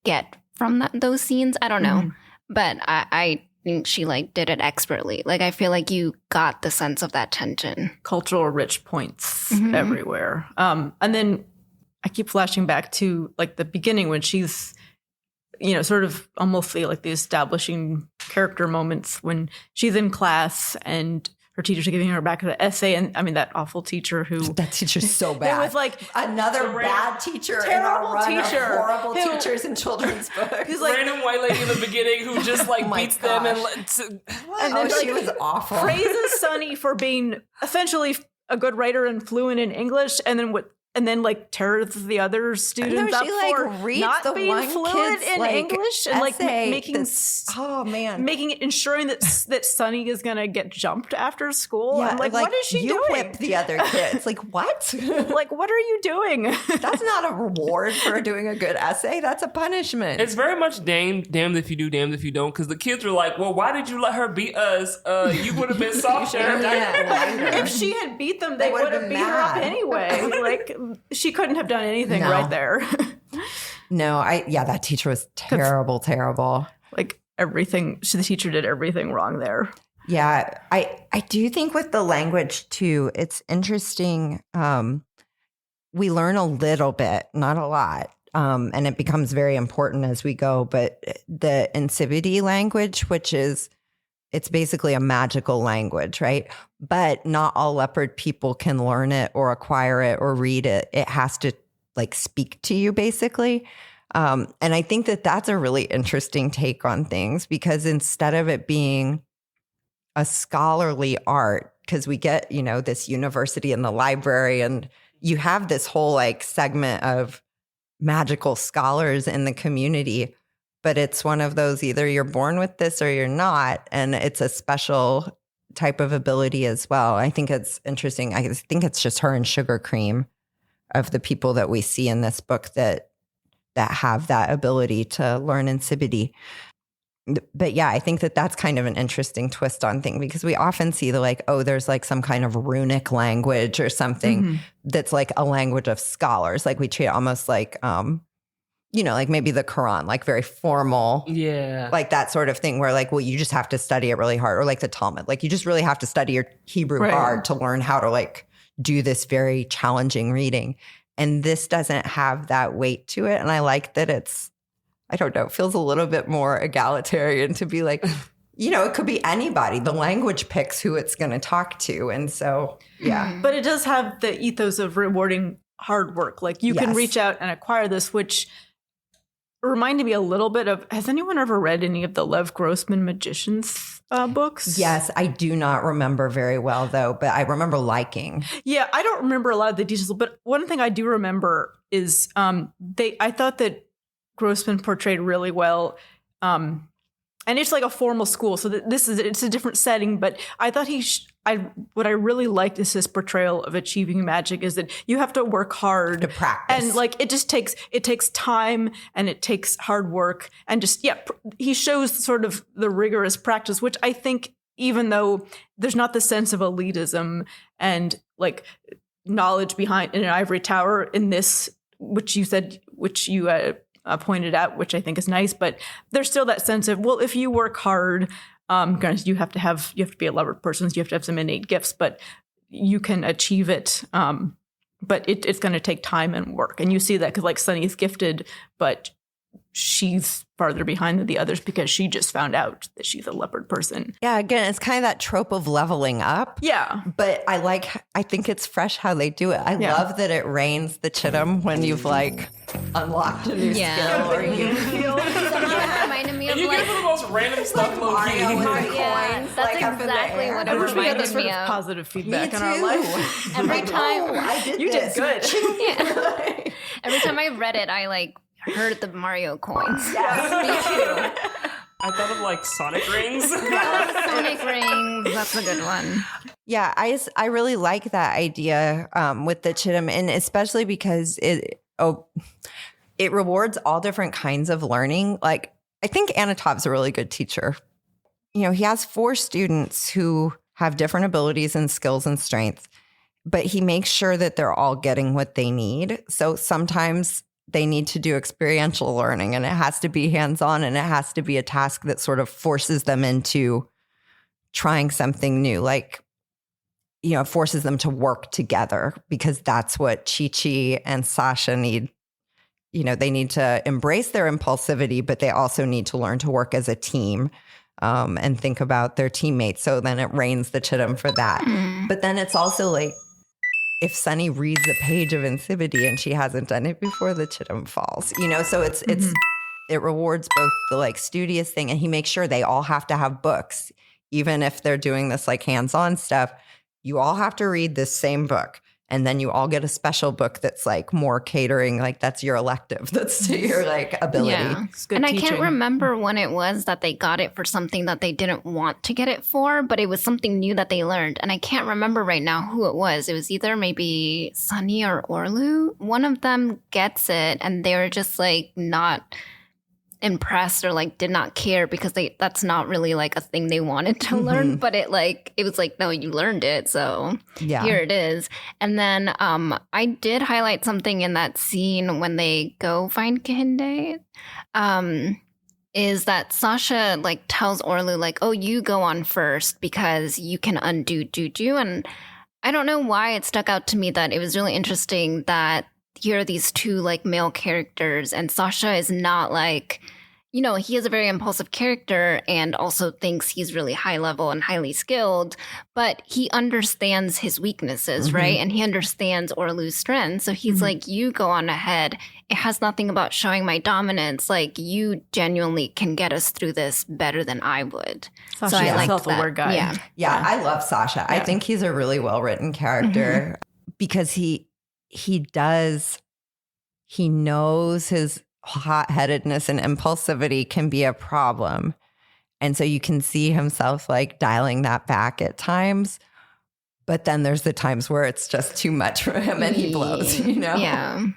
get from those scenes. I don't know, but I think she like did it expertly. Like I feel like you got the sense of that tension. Cultural rich points everywhere. And then I keep flashing back to like the beginning when she's, you know, sort of almost like the establishing character moments when she's in class and her teacher's giving her back the essay. And I mean, that awful teacher that teacher's so bad. It was like another bad teacher, terrible teacher, horrible teachers in children's books. He's like random white lady in the beginning who just like beats them and then she was awful. Praises Sunny for being essentially a good writer and fluent in English, and and then like tears the other students up for reads not the being one fluent kid's, in English and like making it, ensuring that Sunny is gonna get jumped after school. Yeah, I'm like, what is she you doing? whip the other kids. Like, what? Like, what are you doing? That's not a reward for doing a good essay. That's a punishment. It's very much damned if you do, damned if you don't. Because the kids are like, well, why did you let her beat us? You would have been softer. If she had beat them, they would have beat her up anyway. Like, she couldn't have done anything right there. No, that teacher was terrible. Like everything, the teacher did everything wrong there. Yeah, I do think with the language too, it's interesting. We learn a little bit, not a lot. And it becomes very important as we go. But the Incivity language, which is, it's basically a magical language, right? But not all leopard people can learn it or acquire it or read it. It has to like speak to you basically. And I think that that's a really interesting take on things, because instead of it being a scholarly art, because we get, this university and the library, and you have this whole like segment of magical scholars in the community, but it's one of those, either you're born with this or you're not. And it's a special type of ability as well. I think it's interesting. I think it's just her and Sugar Cream of the people that we see in this book that have that ability to learn Incivity. But yeah, I think that that's kind of an interesting twist on thing, because we often see there's like some kind of runic language or something that's like a language of scholars. Like we treat it almost like, like maybe the Quran, like very formal. Yeah. Like that sort of thing where like, well, you just have to study it really hard. Or like the Talmud, like you just really have to study your Hebrew hard to learn how to like do this very challenging reading. And this doesn't have that weight to it. And I like that it's, I don't know, it feels a little bit more egalitarian to be like, it could be anybody. The language picks who it's going to talk to. And so, yeah. But it does have the ethos of rewarding hard work. Like you can reach out and acquire this, which reminded me a little bit of, has anyone ever read any of the Lev Grossman Magicians books? Yes, I do not remember very well though, but I remember liking. Yeah, I don't remember a lot of the details, but one thing I do remember is I thought that Grossman portrayed really well. And it's like a formal school, so it's a different setting. But I thought what I really liked is his portrayal of achieving magic is that you have to work hard to practice, and like it takes time and it takes hard work, and he shows sort of the rigorous practice, which I think, even though there's not the sense of elitism and like knowledge behind in an ivory tower in this, which you pointed out, which I think is nice, but there's still that sense of, well, if you work hard, you have to be a leopard person, so you have to have some innate gifts, but you can achieve it. But it's going to take time and work, and you see that because like Sunny's gifted, but she's farther behind than the others because she just found out that she's a leopard person. Yeah, again, it's kind of that trope of leveling up. Yeah. But I think it's fresh how they do it. I love that it rains the chittum when you've like unlocked a new skill. Or you feel Somehow reminded me of you get the most random stuff Mario with coins. That's exactly what it reminded me of. Positive feedback in our life. Every time you did good. Yeah. Every time I read it, I like heard the Mario coins. Yes, me too. I thought of like Sonic rings. Sonic rings, that's a good one. Yeah, I really like that idea with the chittum, and especially because it rewards all different kinds of learning. Like I think Anatov's a really good teacher. He has 4 students who have different abilities and skills and strengths, but he makes sure that they're all getting what they need. So sometimes they need to do experiential learning, and it has to be hands-on, and it has to be a task that sort of forces them into trying something new. Like, forces them to work together, because that's what Chi-Chi and Sasha need. They need to embrace their impulsivity, but they also need to learn to work as a team and think about their teammates. So then it rains the chittum for that. But then it's also like, if Sunny reads a page of Incivity and she hasn't done it before, the chittum falls. So it rewards both the like studious thing, and he makes sure they all have to have books, even if they're doing this like hands-on stuff. You all have to read this same book. And then you all get a special book that's like more catering, like that's your elective, that's to your like ability. Yeah. And I can't remember when it was that they got it for something that they didn't want to get it for, but it was something new that they learned. And I can't remember right now who it was. It was either maybe Sunny or Orlu. One of them gets it and they're just like not impressed or like did not care because that's not really like a thing they wanted to learn, but it was like, no, you learned it, so here it is. And then I did highlight something in that scene when they go find Kehinde, is that Sasha like tells Orlu like, oh, you go on first because you can undo Juju. And I don't know why it stuck out to me that it was really interesting that here are these two like male characters and Sasha is not like, you know, he is a very impulsive character and also thinks he's really high level and highly skilled, but he understands his weaknesses, right? And he understands Orlu's strengths. So he's like, you go on ahead. It has nothing about showing my dominance. Like, you genuinely can get us through this better than I would. Sasha's so I a like self-aware guy. Yeah, I love Sasha. I think he's a really well-written character because he knows his hot-headedness and impulsivity can be a problem. And so you can see himself like dialing that back at times. But then there's the times where it's just too much for him and he blows, you know? Yeah.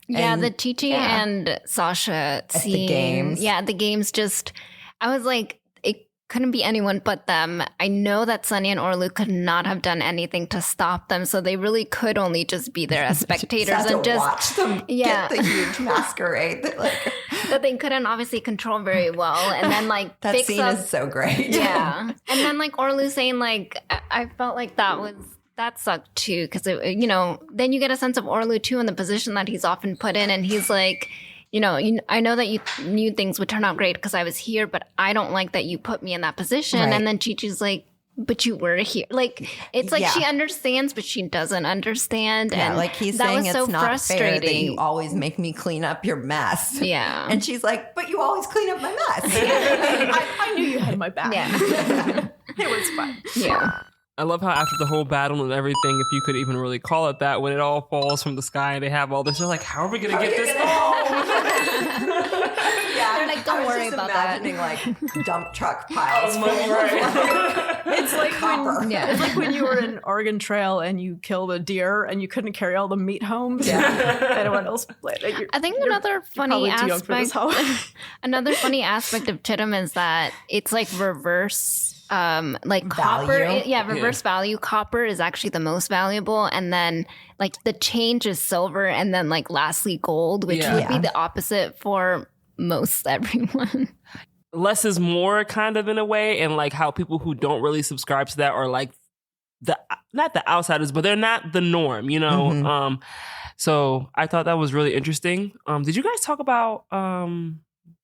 Yeah, the Chi-Chi and Sasha scene. The games. Yeah, the games just, I was like, it couldn't be anyone but them. I know that Sunny and Orlu could not have done anything to stop them, so they really could only just be there as spectators and just watch them get the huge masquerade that they couldn't obviously control very well. And then like that scene is so great. Yeah. And then like Orlu saying like, I felt like that sucked too, because you know, then you get a sense of Orlu too in the position that he's often put in, and he's like, you know, I know that you knew things would turn out great because I was here, but I don't like that you put me in that position. Right. And then Chi-Chi's like, but you were here. Like, it's like she understands, but she doesn't understand. Yeah, and like he's that saying was it's so not frustrating. fair that you always make me clean up your mess. Yeah. And she's like, but you always clean up my mess. I knew you had my back. Yeah. It was fun. Yeah. I love how after the whole battle and everything, if you could even really call it that, when it all falls from the sky and they have all this, they're like, how are we going to get this home? They're like, don't worry about that. Imagining like dump truck piles. It's like when you were in Oregon Trail and you killed a deer and you couldn't carry all the meat home. Anyone else played it. I think another funny aspect of Chittum is that it's like reverse. Like value. Copper, reverse value. Copper is actually the most valuable, and then like the change is silver, and then like lastly gold, which would be the opposite for most everyone. Less is more, kind of, in a way, and like how people who don't really subscribe to that are like not the outsiders, but they're not the norm, you know. So I thought that was really interesting. Did you guys talk about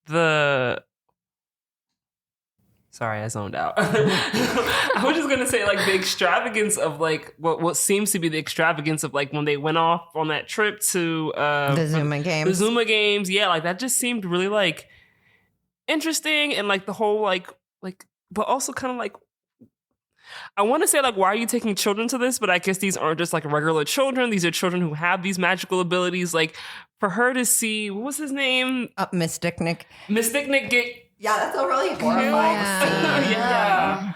the? Sorry, I zoned out. I was just gonna say like the extravagance of like what seems to be the extravagance of like when they went off on that trip to the Zuma games. The Zuma games, yeah, like that just seemed really like interesting, and like the whole like but also kind of like, I want to say like, why are you taking children to this? But I guess these aren't just like regular children. These are children who have these magical abilities. Like for her to see, what was his name? Mystic Nick. Mystic Nick get. Yeah, that's a really horrifying scene. Yeah.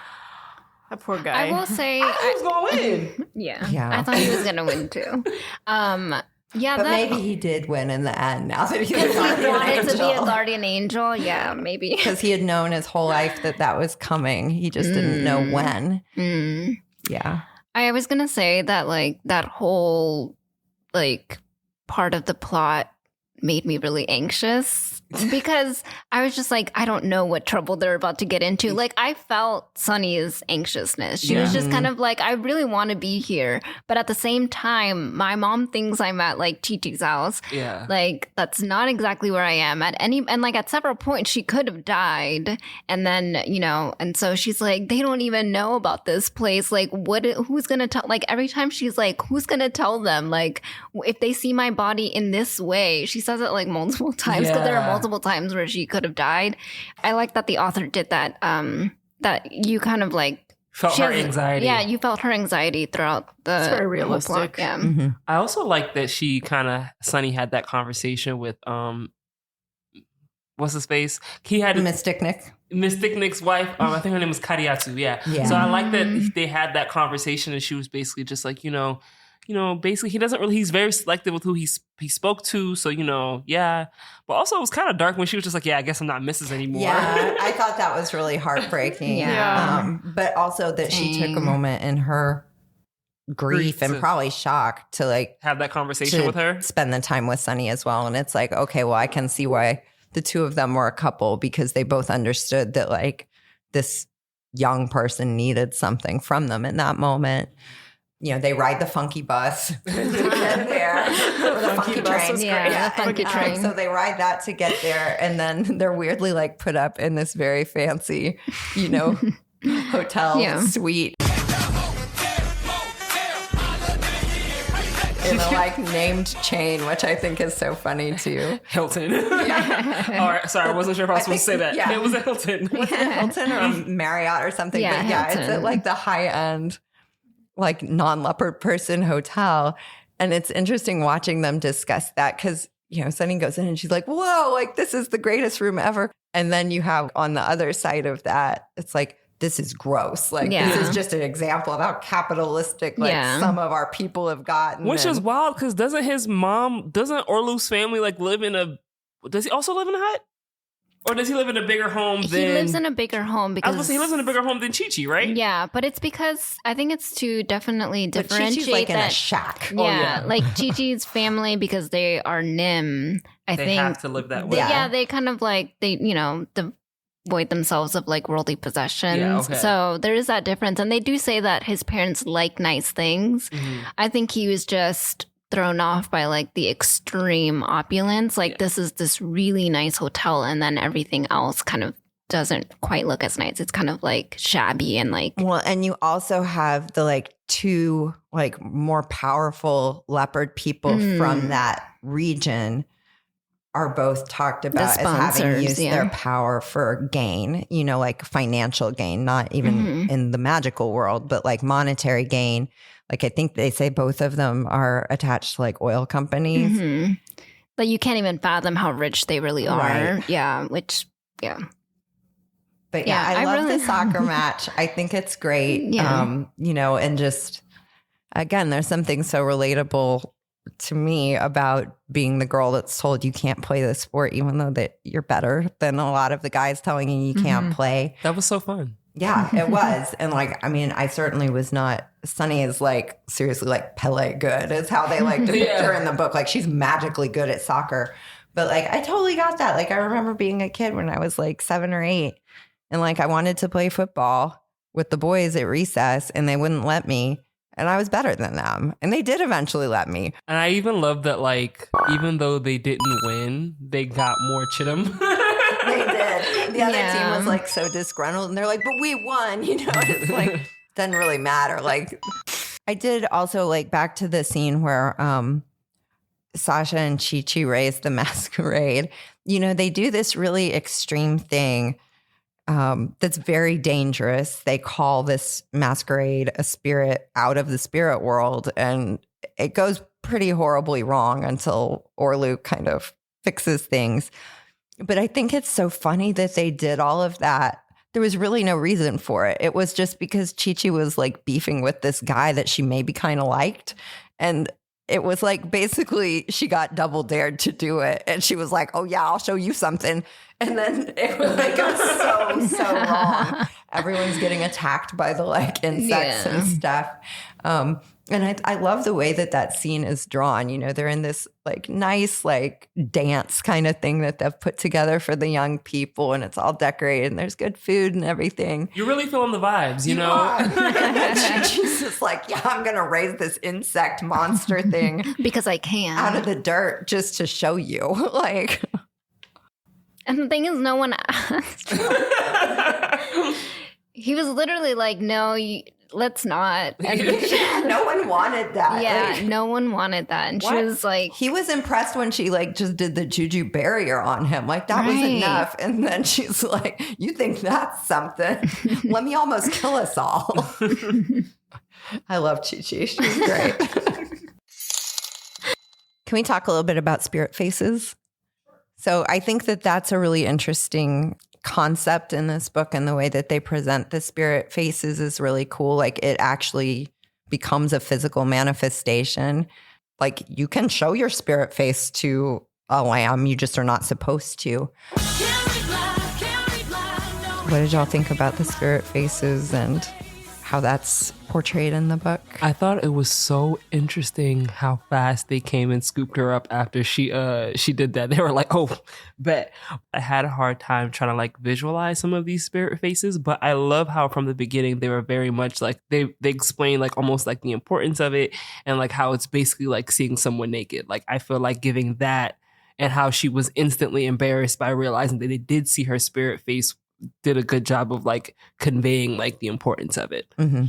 That poor guy. I will say, I thought he was going to win. Yeah. I thought he was going to win too. But maybe he did win in the end now that he was wanted to be a guardian angel. Yeah, maybe. Because he had known his whole life that was coming. He just didn't know when. Yeah. I was going to say that like that whole like part of the plot made me really anxious because I was just like, I don't know what trouble they're about to get into. Like, I felt Sunny's anxiousness. She was just kind of like, I really want to be here. But at the same time, my mom thinks I'm at like Chi-Chi's house. Yeah. Like, that's not exactly where I am and like at several points she could have died. And then, you know, and so she's like, they don't even know about this place. Like, who's going to tell? Like, every time she's like, who's going to tell them? Like, if they see my body in this way, she says it like multiple times because there are multiple times where she could have died. I like that the author did that, that you kind of like Felt her anxiety. Yeah, you felt her anxiety throughout the It's very realistic. Yeah. Mm-hmm. I also like that Sunny had that conversation with what's his face? He had Mystic Nick. Mystic Nick's wife. I think her name was Kariatsu. Yeah. So I like that they had that conversation, and she was basically just like, basically he's very selective with who he spoke to. So, yeah. But also it was kind of dark when she was just like, yeah, I guess I'm not Mrs. anymore. Yeah, I thought that was really heartbreaking. Yeah. But also that she took a moment in her grief and probably shock to like have that conversation with her. Spend the time with Sunny as well. And it's like, okay, well, I can see why the two of them were a couple, because they both understood that like this young person needed something from them in that moment. They ride the funky bus to get there. Or the funky train. The funky train. So they ride that to get there. And then they're weirdly like put up in this very fancy, hotel suite. In a like named chain, which I think is so funny too. Hilton. All right, sorry, I wasn't sure if I was supposed to say that. Yeah. It was a Hilton. Was it Hilton or a Marriott or something? Yeah, but yeah, Hilton. it's at like the high end, like non-leopard person hotel. And it's interesting watching them discuss that because, Sunny goes in and she's like, whoa, like this is the greatest room ever. And then you have on the other side of that, it's like, this is gross. Like, this is just an example of how capitalistic, some of our people have gotten. Which is wild, because doesn't Orlu's family, live does he also live in a hut? Or does he live in a bigger home than... He lives in a bigger home because... I was going to say, he lives in a bigger home than Chi-Chi, right? Yeah, but it's because, I think it's to definitely differentiate Chi-Chi's like in a shack. Yeah, like Chi-Chi's family, because they are Nim, I think... They have to live that way. Yeah, they kind of devoid themselves of worldly possessions. Yeah, okay. So there is that difference. And they do say that his parents like nice things. Mm-hmm. I think he was just thrown off by the extreme opulence. This is this really nice hotel, and then everything else kind of doesn't quite look as nice. It's kind of shabby and Well, and you also have the two more powerful leopard people from that region are both talked about as having used their power for gain, financial gain, not even in the magical world, but monetary gain. I think they say both of them are attached to oil companies. Mm-hmm. But you can't even fathom how rich they really are. Right. Yeah, But I love the soccer match. I think it's great. Yeah. And just, again, there's something so relatable to me about being the girl that's told you can't play this sport, even though that you're better than a lot of the guys telling you can't play. That was so fun. Yeah, it was. And I certainly was not. Sunny is seriously Pele good is how they depict her in the book. She's magically good at soccer. But I totally got that. I remember being a kid when I was 7 or 8 and I wanted to play football with the boys at recess and they wouldn't let me. And I was better than them. And they did eventually let me. And I even love that, even though they didn't win, they got more chittum. They did. The other team was so disgruntled. And they're like, but we won. It's doesn't really matter. I did also back to the scene where Sasha and Chi-Chi raised the masquerade. They do this really extreme thing. That's very dangerous. They call this masquerade a spirit out of the spirit world, and it goes pretty horribly wrong until Orlu kind of fixes things. But I think it's so funny that they did all of that. There was really no reason for it. It was just because Chi-Chi was beefing with this guy that she maybe kind of liked, and it was basically she got double dared to do it. And she was like, oh yeah, I'll show you something. And then it was so wrong. Everyone's getting attacked by the insects and stuff. And I love the way that scene is drawn. They're in this nice dance kind of thing that they've put together for the young people, and it's all decorated and there's good food and everything. You're really feeling the vibes, you know? And she's just yeah, I'm going to raise this insect monster thing. Because I can. Out of the dirt just to show you. And the thing is, no one asked. He was literally no, let's not. And no one wanted that. Yeah, no one wanted that. And she was like, he was impressed when she like just did the juju barrier on him. Like that was enough. And then she's like, you think that's something? Let me almost kill us all. I love Chi-Chi. She's great. Can we talk a little bit about spirit faces? So I think that that's a really interesting concept in this book, and the way that they present the spirit faces is really cool. Like it actually becomes a physical manifestation. Like you can show your spirit face to a lamb, you just are not supposed to. What did y'all think about the spirit faces and how that's portrayed in the book? I thought it was so interesting how fast they came and scooped her up after she did that. They were like, oh, bet. I had a hard time trying to like visualize some of these spirit faces, but I love how from the beginning they were very much like they explain like almost like the importance of it, and like how it's basically like seeing someone naked. Like I feel like giving that, and how she was instantly embarrassed by realizing that they did see her spirit face, did a good job of like conveying like the importance of it. Mm-hmm.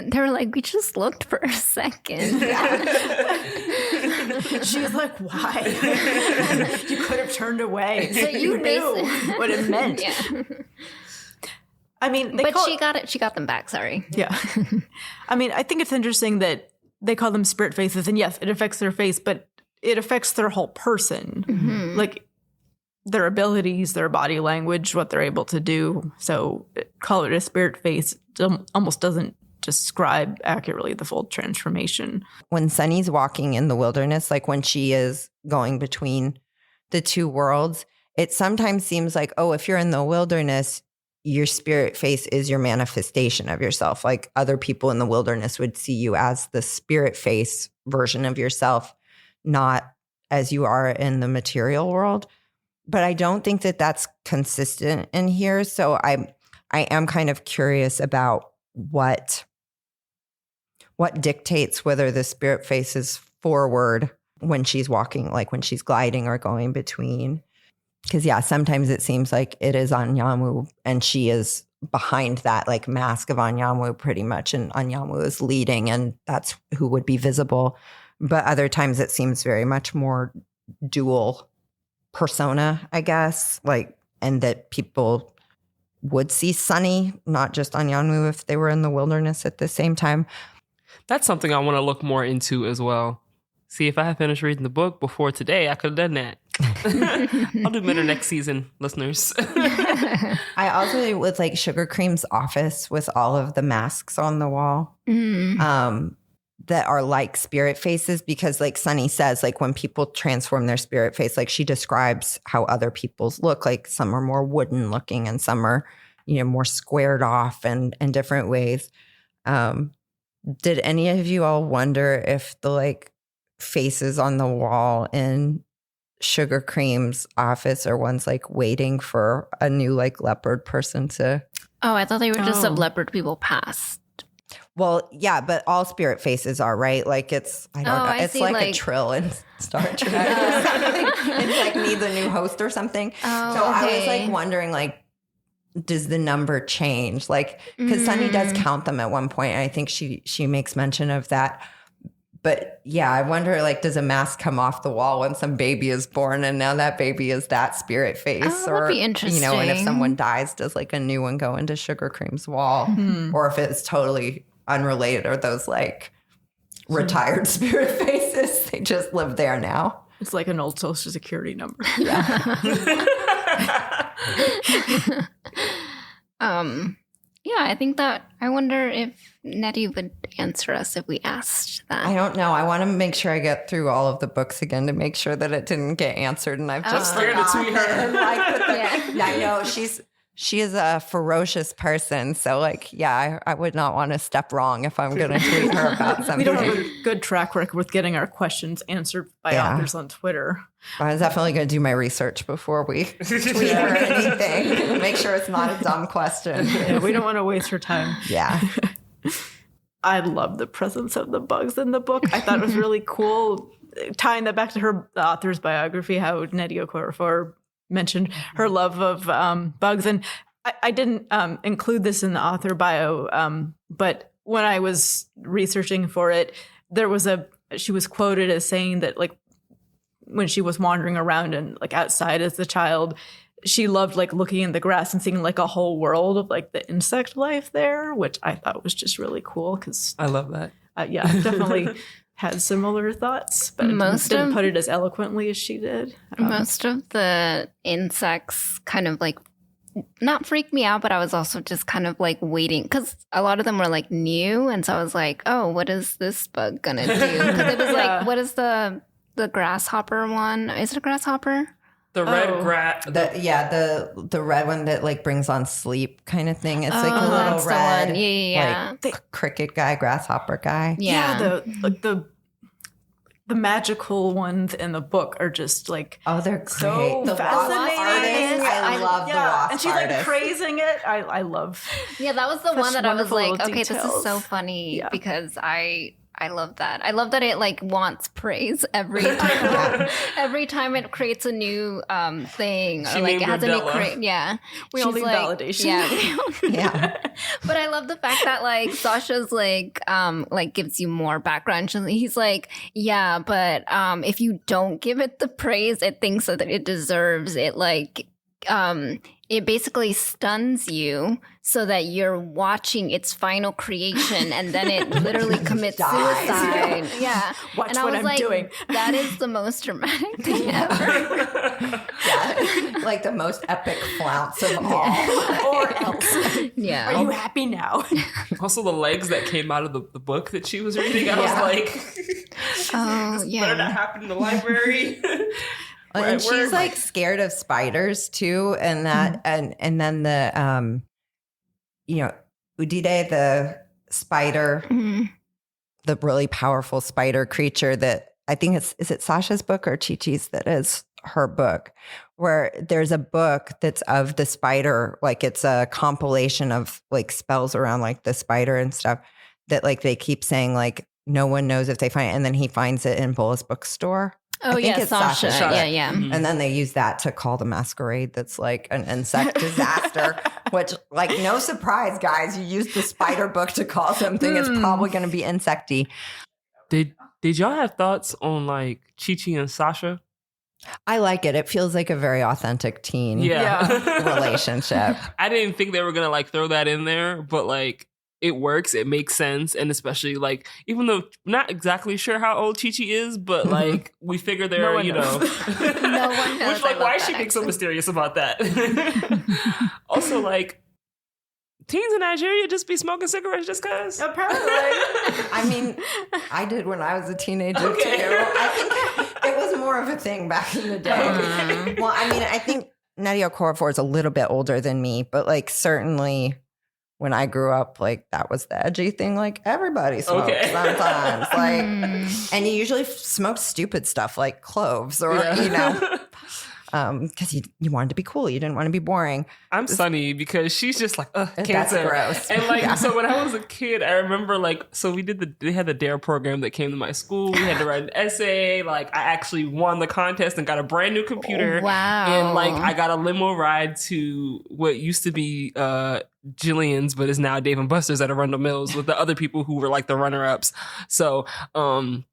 They were like, we just looked for a second. She was like, why? You could have turned away. So you knew what it meant. Yeah. I mean, she got it. She got them back. Sorry. Yeah. I mean, I think it's interesting that they call them spirit faces, and yes, it affects their face, but it affects their whole person. Mm-hmm. Like their abilities, their body language, what they're able to do. So call it a spirit face almost doesn't describe accurately the full transformation. When Sunny's walking in the wilderness, like when she is going between the two worlds, it sometimes seems like, oh, if you're in the wilderness, your spirit face is your manifestation of yourself. Like other people in the wilderness would see you as the spirit face version of yourself, not as you are in the material world. But I don't think that that's consistent in here. So I am kind of curious about what dictates whether the spirit face is forward when she's walking, like when she's gliding or going between. Because, yeah, sometimes it seems like it is Anyamu and she is behind that like mask of Anyamu pretty much. And Anyamu is leading and that's who would be visible. But other times it seems very much more dual persona, I guess, like, and that people would see Sunny, not just Anyamu, if they were in the wilderness at the same time. That's something I want to look more into as well. See, if I had finished reading the book before today, I could have done that. I'll do better next season, listeners. I also, with like Sugar Cream's office with all of the masks on the wall, that are like spirit faces, because like Sunny says, like when people transform their spirit face, like she describes how other people's look, like some are more wooden looking and some are, you know, more squared off and in different ways. Did any of you all wonder if the like faces on the wall in Sugar Cream's office are ones like waiting for a new like leopard person to? Oh, I thought they were just some leopard people passed. Well, yeah, but all spirit faces are, right? Like it's, I don't know. It's like a trill in Star Trek or something. It's like needs a new host or something. Oh, so I was like wondering, like, does the number change? Like, because Sunny does count them at one point. And I think she makes mention of that. But yeah, I wonder, like, does a mask come off the wall when some baby is born and now that baby is that spirit face? Oh, that'd be interesting. You know, and if someone dies, does like a new one go into Sugar Cream's wall? Or if it's totally unrelated, or those like retired spirit faces, they just live there now. It's like an old Social Security number. Yeah. Yeah, I think that, I wonder if Nettie would answer us if we asked that. I don't know. I want to make sure I get through all of the books again to make sure that it didn't get answered, and I've just forgotten. I know she is a ferocious person, so like, yeah, I would not want to step wrong if I'm going to tweet her about something. We don't have a good track record with getting our questions answered by authors on Twitter. I was definitely going to do my research before we tweet her anything. Make sure it's not a dumb question. Yeah, we don't want to waste her time. Yeah. I love the presence of the bugs in the book. I thought it was really cool, tying that back to the author's biography, how Nettie Okorafor mentioned her love of bugs. And I didn't include this in the author bio, but when I was researching for it, she was quoted as saying that like when she was wandering around and like outside as a child, she loved like looking in the grass and seeing like a whole world of like the insect life there, which I thought was just really cool because I love that. Yeah, definitely had similar thoughts, but didn't put it as eloquently as she did. Most of the insects kind of like not freak me out, but I was also just kind of like waiting because a lot of them were like new, and so I was like, oh, what is this bug gonna do? Because it was like, what is the grasshopper one? Is it a grasshopper? The red grass. The red one that like brings on sleep kind of thing. It's like a little red, like cricket guy, grasshopper guy. Yeah, the magical ones in the book are just like they're great. So the fascinating. I love the wasp and she's artist. Like praising it. I love. Yeah, that was the one that I was like, okay, details. This is so funny because I love that. I love that it like wants praise every time. Every time it creates a new thing, or like it has a new we all need validation. Yeah. But I love the fact that like Sasha's like gives you more background. He's like, yeah, but if you don't give it the praise it thinks that it deserves, it like it basically stuns you so that you're watching its final creation and then it literally commits suicide. Yeah. Watch and I what was I'm like, doing. That is the most dramatic thing ever. Like the most epic flounce of all. Or else. Yeah. Are you happy now? Also, the legs that came out of the book that she was reading, I was like, better not happen in the library. And she's like scared of spiders too, and that and then the Udide, the spider, the really powerful spider creature that I think is it Sasha's book or Chi-Chi's that is her book, where there's a book that's of the spider, like it's a compilation of like spells around like the spider and stuff that like they keep saying like no one knows if they find it, and then he finds it in Bulla's bookstore. Oh, yeah, Sasha. Yeah. Mm-hmm. And then they use that to call the masquerade that's like an insect disaster, which, like, no surprise, guys. You use the spider book to call something. It's probably going to be insecty. Did y'all have thoughts on, like, Chi-Chi and Sasha? I like it. It feels like a very authentic teen relationship. I didn't think they were going to, like, throw that in there, but, like, it works. It makes sense. And especially like, even though not exactly sure how old Chi-Chi is, but like we figure they're, no one knows. Which like, why is she being so mysterious about that? Also like, teens in Nigeria just be smoking cigarettes just cause? Apparently. I mean, I did when I was a teenager too. I think it was more of a thing back in the day. Well, I mean, I think Nadia Okorafor is a little bit older than me, but like certainly when I grew up, like that was the edgy thing. Like everybody smokes sometimes. Like, and you usually smoked stupid stuff like cloves or, because you wanted to be cool. You didn't want to be boring. I'm Sunny because she's just like, cancer. That's gross. And like, so when I was a kid, I remember like, so they had the DARE program that came to my school. We had to write an essay. Like I actually won the contest and got a brand new computer. Wow. And like, I got a limo ride to what used to be, Jillian's, but is now Dave and Buster's at Arundel Mills with the other people who were like the runner-ups. So, I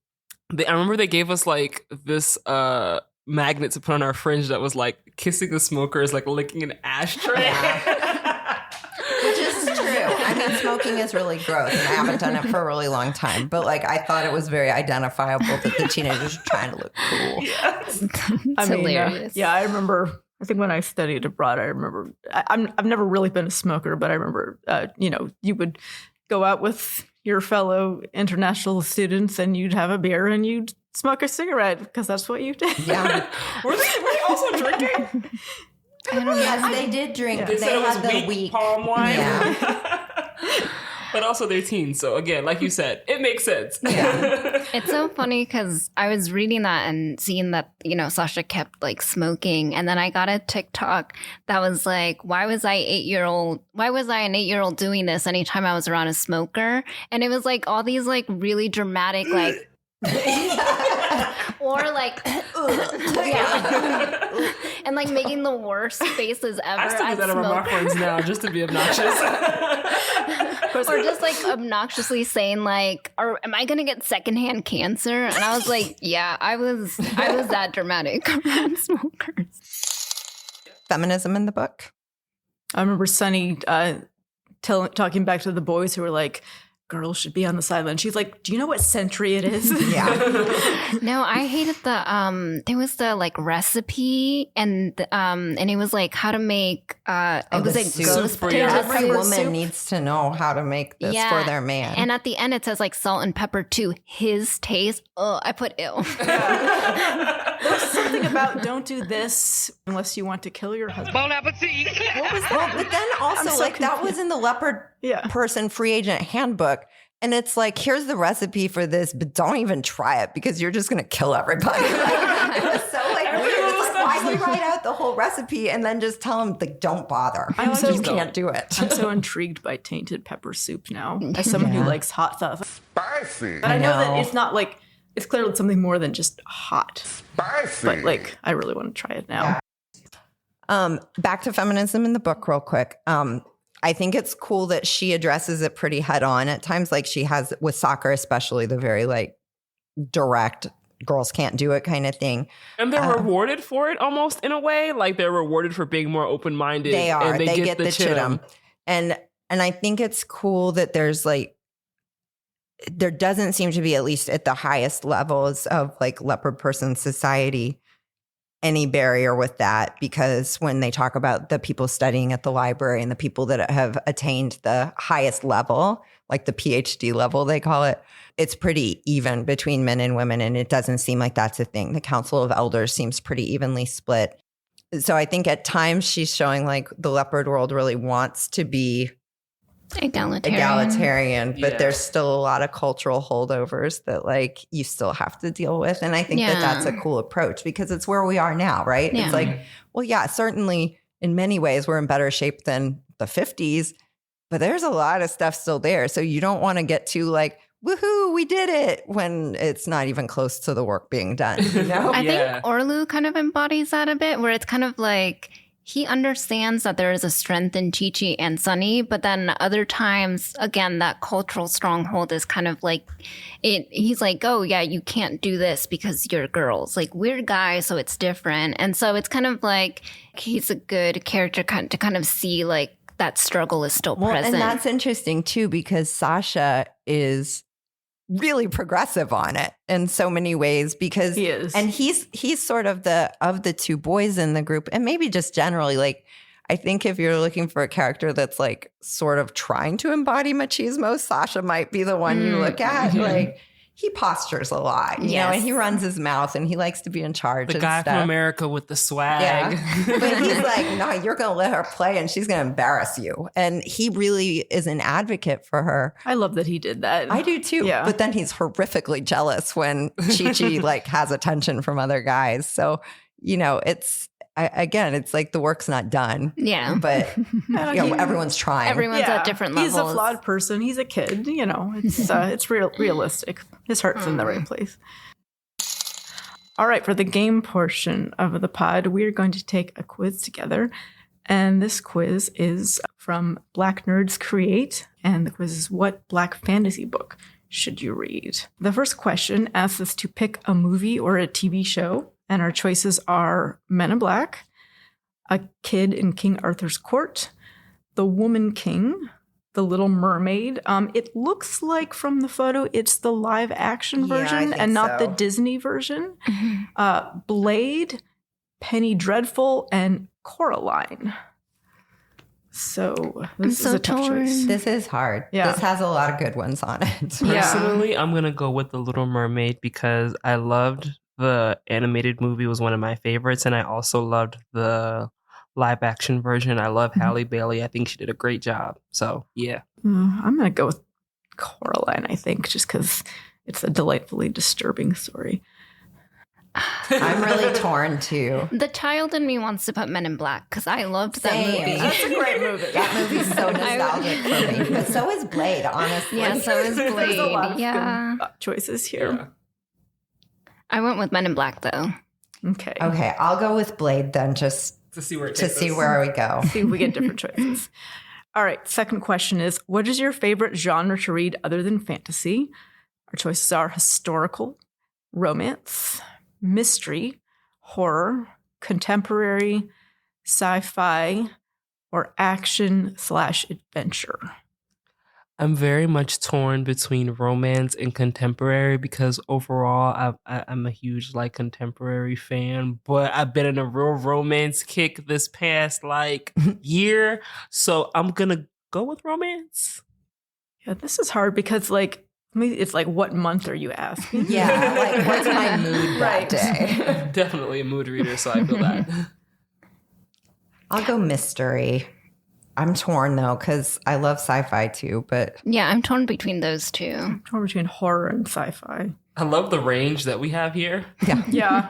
remember they gave us like this, magnet to put on our fringe that was like kissing the smoker is like licking an ashtray. Which is true. I mean, smoking is really gross and I haven't done it for a really long time, but like I thought it was very identifiable that the teenagers were trying to look cool. It's hilarious. I remember, I think when I studied abroad, I remember, I've never really been a smoker, but I remember, you would go out with your fellow international students and you'd have a beer and you'd smoke a cigarette because that's what you did. Yeah. Were they also drinking? I don't know. Yes, they did drink. They said it was weak palm wine. Yeah. But also they're teens. So again, like you said, it makes sense. Yeah. It's so funny because I was reading that and seeing that, Sasha kept like smoking. And then I got a TikTok that was like, why was I an 8-year-old doing this anytime I was around a smoker? And it was like all these like really dramatic, like Or like, yeah. And like making the worst faces ever. I still do that over my friends now just to be obnoxious. Or just like obnoxiously saying like, am I gonna get secondhand cancer? And I was like, yeah, I was that dramatic around smokers. Feminism in the book. I remember Sunny talking back to the boys who were like, girls should be on the sideline. She's like, do you know what century it is? Yeah. No, I hated there was the like recipe and it was like how to make it was like ghost every woman needs to know how to make this for their man. And at the end it says like salt and pepper to his taste. Oh, I put ill. There's something about don't do this unless you want to kill your husband. Bon appetit. What was that? Well, but then also like that was in the leopard person free agent handbook. And it's like, here's the recipe for this, but don't even try it because you're just going to kill everybody. Like, it was so like weird. It's like, why do you write out the whole recipe and then just tell them, like, don't bother. You can't do it. I'm so intrigued by tainted pepper soup now as someone who likes hot stuff. Spicy. But I know that it's not like, it's clearly something more than just hot. Spicy. But like, I really want to try it now. Yeah. Back to feminism in the book real quick. I think it's cool that she addresses it pretty head on at times. Like she has with soccer, especially the very like direct girls can't do it kind of thing. And they're rewarded for it almost in a way. Like they're rewarded for being more open-minded. They are. And they get the chittum. And I think it's cool that there's like, there doesn't seem to be, at least at the highest levels of like leopard person society, any barrier with that, because when they talk about the people studying at the library and the people that have attained the highest level, like the PhD level, they call it, it's pretty even between men and women. And it doesn't seem like that's a thing. The Council of Elders seems pretty evenly split. So I think at times she's showing like the leopard world really wants to be egalitarian, but there's still a lot of cultural holdovers that like you still have to deal with. And I think that that's a cool approach because it's where we are now, right? It's like, well, yeah, certainly in many ways we're in better shape than the 50s, but there's a lot of stuff still there. So you don't want to get too like, woohoo, we did it, when it's not even close to the work being done, you know? I think Orlu kind of embodies that a bit, where it's kind of like, he understands that there is a strength in Chi-Chi and Sunny, but then other times, again, that cultural stronghold is kind of like, he's like, oh yeah, you can't do this because you're girls. Like, we're guys, so it's different. And so it's kind of like, he's a good character to kind of see like that struggle is still present. And that's interesting too, because Sasha is really progressive on it in so many ways, because he is, and he's sort of the two boys in the group, and maybe just generally, like, I think if you're looking for a character that's like sort of trying to embody machismo, Sasha might be the one you look at. Like, he postures a lot, you know, and he runs his mouth and he likes to be in charge. The guy from America with the swag. Yeah. But he's like, no, you're going to let her play and she's going to embarrass you. And he really is an advocate for her. I love that he did that. I do too. Yeah. But then he's horrifically jealous when Chi-Chi like has attention from other guys. So, you know, it's like the work's not done. Yeah. But you know, everyone's trying. Everyone's at different levels. He's a flawed person. He's a kid. You know, it's realistic. His heart's in the right place. All right. For the game portion of the pod, we're going to take a quiz together. And this quiz is from Black Nerds Create. And the quiz is, what Black fantasy book should you read? The first question asks us to pick a movie or a TV show. And our choices are Men in Black, A Kid in King Arthur's Court, The Woman King, The Little Mermaid. It looks like from the photo it's the live action version and not the Disney version. Mm-hmm. Blade, Penny Dreadful, and Coraline. So this is a tough choice. This is hard. Yeah. This has a lot of good ones on it. Personally, I'm going to go with The Little Mermaid because I loved the animated movie, was one of my favorites, and I also loved the live action version. I love Halle Bailey. I think she did a great job. So, yeah. I'm going to go with Coraline, I think, just because it's a delightfully disturbing story. I'm really torn, too. The child in me wants to put Men in Black because I loved that movie. That's a great movie. That movie's so nostalgic for me. But so is Blade, honestly. Yeah, so is Blade. There's a lot of good choices here. Yeah. I went with Men in Black, though. Okay. Okay, I'll go with Blade then, just To see where it to takes see us. where we go. See if we get different choices. All right. Second question is, what is your favorite genre to read other than fantasy? Our choices are historical, romance, mystery, horror, contemporary, sci-fi, or action/adventure. I'm very much torn between romance and contemporary because overall I'm a huge like contemporary fan, but I've been in a real romance kick this past like year, so I'm gonna go with romance. Yeah, this is hard because like it's like what month are you asking? Yeah, like what's my mood that Right. day? Definitely a mood reader, so I feel that. I'll go mystery. I'm torn though because I love sci-fi too, but Yeah, I'm torn between those two. Torn between horror and sci-fi. I love the range that we have here. Yeah.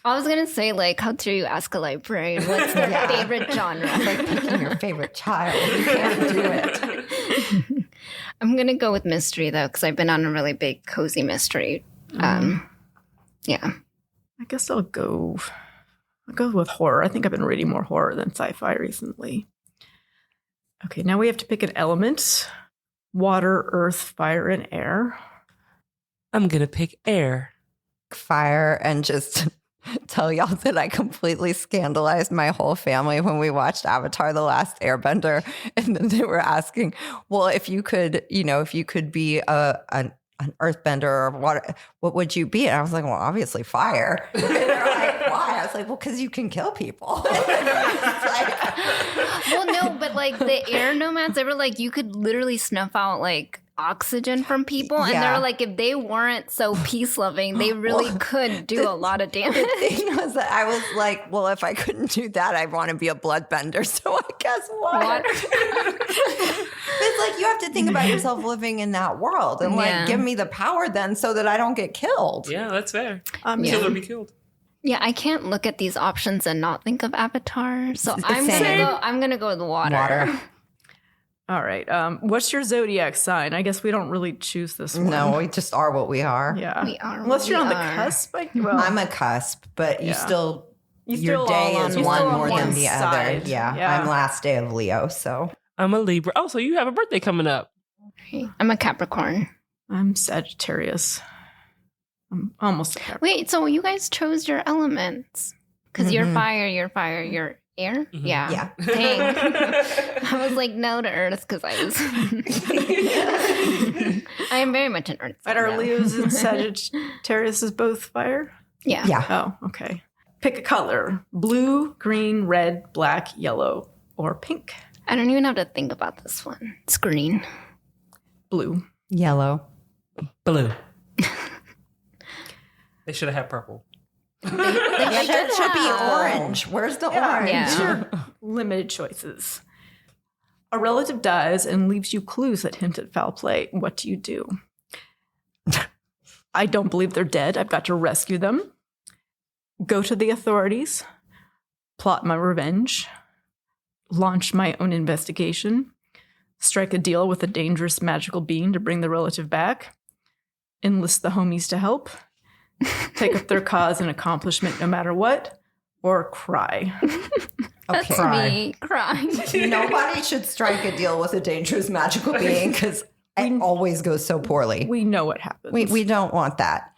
I was going to say, like, how dare you ask a librarian what's their favorite genre? it's like picking your favorite child. You can't do it. I'm going to go with mystery, though, because I've been on a really big, cozy mystery. Yeah. I guess I'll go with horror. I think I've been reading more horror than sci-fi recently. Okay, now we have to pick an element. Water, earth, fire, and air. I'm gonna pick air. Fire and just tell y'all that I completely scandalized my whole family when we watched Avatar: The Last Airbender, and then they were asking, "Well, if you could be an earthbender or water, what would you be?" And I was like, "Well, obviously fire." And they're like, "Why?" I was like, "Well, because you can kill people." Well, no, but like the air nomads, they were like, you could literally snuff out like oxygen from people. And they Yeah. were like, if they weren't so peace loving, they really could do a lot of damage. The thing was that I was like, well, if I couldn't do that, I'd want to be a bloodbender. So I guess water. It's like you have to think about yourself living in that world and like give me the power then so that I don't get killed. Yeah, that's fair. Yeah. Kill or be killed. Yeah, I can't look at these options and not think of Avatar. So It's the I'm same. gonna go with water. All right. What's your zodiac sign? I guess we don't really choose this one. No, we just are what we are. Yeah. We are. Unless you're on the are. cusp. Well, I'm a cusp, but you Yeah. still, You your still day all is on- one you're still more on than one the side. other. Yeah. Yeah. I'm last day of Leo. So I'm a Libra. Oh, so you have a birthday coming up. I'm a Capricorn. I'm Sagittarius. I'm almost a Capricorn. Wait, so you guys chose your elements? Because you're fire, you're air? Yeah. Yeah. Dang. I was like, no to Earth because I was. I am very much an Earth. But sign, our though. Leos and Sagittarius is both fire? Yeah. yeah. Oh, okay. Pick a color. Blue, green, red, black, yellow, or pink. I don't even have to think about this one. It's green. Blue. Yellow. Blue. They should have had purple. It should be orange. Where's the orange? Yeah. These are limited choices. A relative dies and leaves you clues that hint at foul play. What do you do? I don't believe they're dead. I've got to rescue them. Go to the authorities. Plot my revenge. Launch my own investigation. Strike a deal with a dangerous magical being to bring the relative back. Enlist the homies to help. Take up their cause and accomplishment no matter what. Or cry. That's Cry. me crying. Nobody should strike a deal with a dangerous magical being because it always goes so poorly. We know what happens. We don't want that.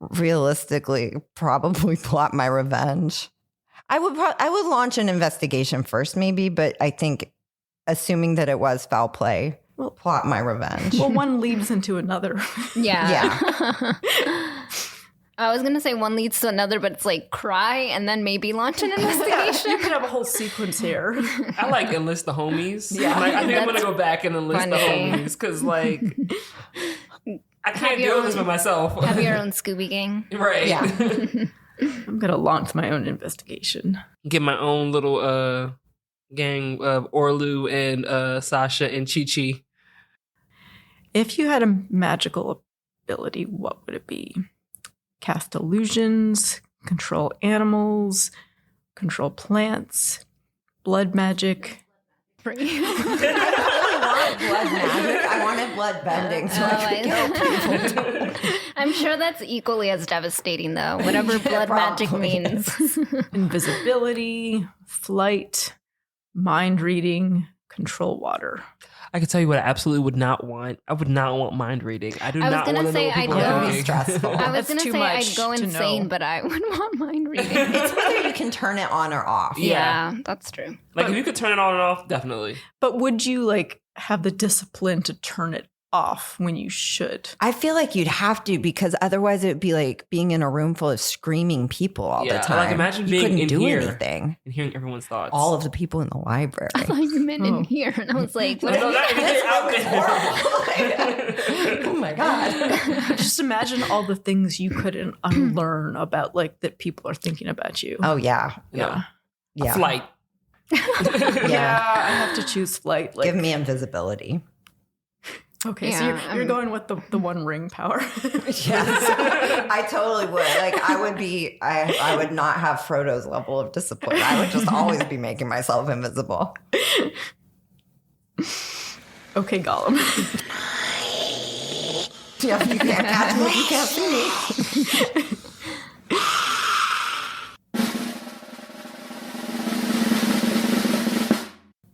Realistically, probably plot my revenge. I would launch an investigation first, maybe, but I think assuming that it was foul play, plot my revenge. Well, one leads into another. Yeah. I was going to say one leads to another, but it's like cry and then maybe launch an investigation. You could have a whole sequence here. I like enlist the homies. Yeah. Like, I think I'm That's gonna go back and enlist the funny. homies because like I can't your deal with this own- by myself. Have your own Scooby gang. Right. Yeah. I'm going to launch my own investigation. Get my own little gang of Orlu and Sasha and Chi Chi. If you had a magical ability, what would it be? Cast illusions, control animals, control plants, blood magic. I don't really want blood magic. I wanted blood bending so I could kill people. I'm sure that's equally as devastating, though. Whatever blood magic means. Invisibility, flight, mind reading, control water. I can tell you what I absolutely would not want. I would not want mind reading. I do not want to know what people are thinking. Stressful. I was going to say I'd go to insane, know. but I would want mind reading. It's whether you can turn it on or off. Yeah, that's true. Like, if you could turn it on and off, definitely. But would you like have the discipline to turn it off when you should? I feel like you'd have to, because otherwise it would be like being in a room full of screaming people all the time. Like, imagine you being couldn't in do here anything. and hearing everyone's thoughts. All of the people in the library. I thought you meant in here, and I was like, what? No, not in here, out there. Oh my God. Just imagine all the things you couldn't unlearn about, like, that people are thinking about you. Oh, yeah. Yeah. Yeah. Flight. Yeah, I have to choose flight. Like, Give me invisibility. okay, Yeah, so you're going with the one ring power. Yes. I totally would. Like, I would not have Frodo's level of discipline. I would just always be making myself invisible. Okay, Gollum. Yeah, you can't catch me, you can't see me.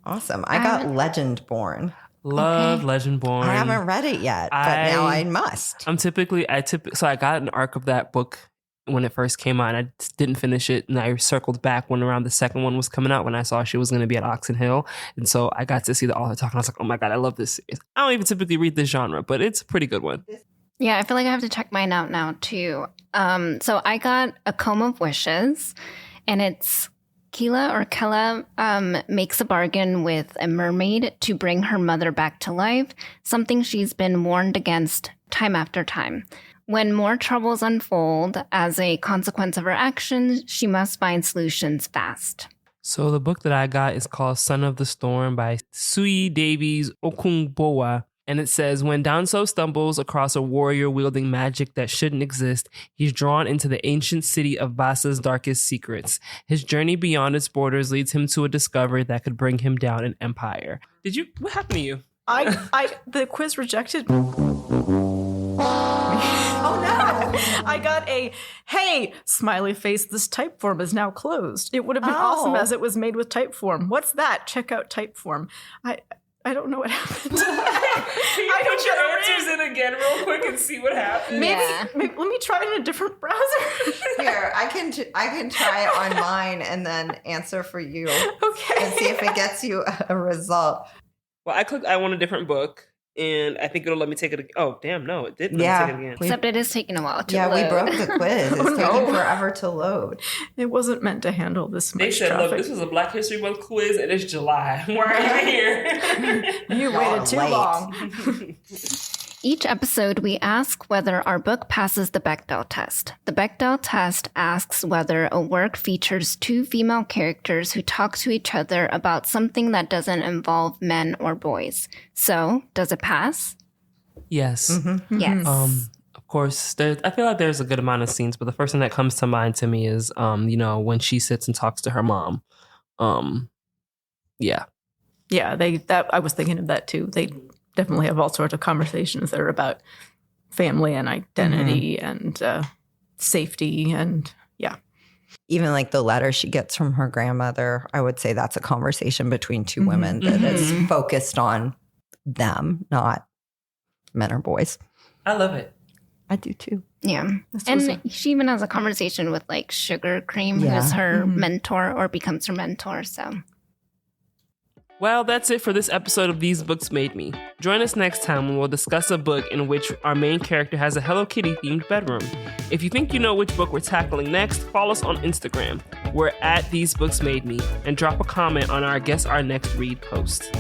Awesome. I got Legendborn. Love Legendborn. I haven't read it yet, but now I must. So I got an arc of that book when it first came out, and I didn't finish it, and I circled back when around the second one was coming out when I saw she was going to be at Oxon Hill, and so I got to see the author talk, and I was like, oh my God, I love this series. I don't even typically read this genre, but it's a pretty good one. Yeah, I feel like I have to check mine out now, too. So I got A Comb of Wishes, and it's Kella makes a bargain with a mermaid to bring her mother back to life, something she's been warned against time after time. When more troubles unfold as a consequence of her actions, she must find solutions fast. So the book that I got is called Son of the Storm by Sui Davies Okungbowa. And it says, when Danso stumbles across a warrior wielding magic that shouldn't exist, he's drawn into the ancient city of Vasa's darkest secrets. His journey beyond its borders leads him to a discovery that could bring him down an empire. What happened to you? The quiz rejected. Oh no! I got a, hey, smiley face, this type form is now closed. It would have been awesome as it was made with type form. What's that? Check out type form. I don't know what happened. Can you put your answers in again real quick and see what happens? Maybe let me try it in a different browser. Here, I can try it on mine and then answer for you. Okay. And see if it gets you a result. Well, I clicked I want a different book, and I think it'll let me take it again. Oh, damn, no, it didn't let me take it again. Except it is taking a while to load. Yeah, we broke the quiz. It's taking forever to load. It wasn't meant to handle this much They said, traffic. look, this is a Black History Month quiz, and it's July. Why are you here? You waited too long. Each episode, we ask whether our book passes the Bechdel test. The Bechdel test asks whether a work features two female characters who talk to each other about something that doesn't involve men or boys. So, does it pass? Yes. Mm-hmm. Yes. Of course, I feel like there's a good amount of scenes, but the first thing that comes to mind to me is, when she sits and talks to her mom. Yeah. Yeah, I was thinking of that too. They definitely have all sorts of conversations that are about family and identity and safety and Even like the letter she gets from her grandmother, I would say that's a conversation between two women that is focused on them, not men or boys. I love it. I do too. Yeah. And she even has a conversation with like Sugar Cream, who's her mentor or becomes her mentor. So. Well, that's it for this episode of These Books Made Me. Join us next time when we'll discuss a book in which our main character has a Hello Kitty themed bedroom. If you think you know which book we're tackling next, follow us on Instagram. We're at These Books Made Me, and drop a comment on our Guess Our Next Read post.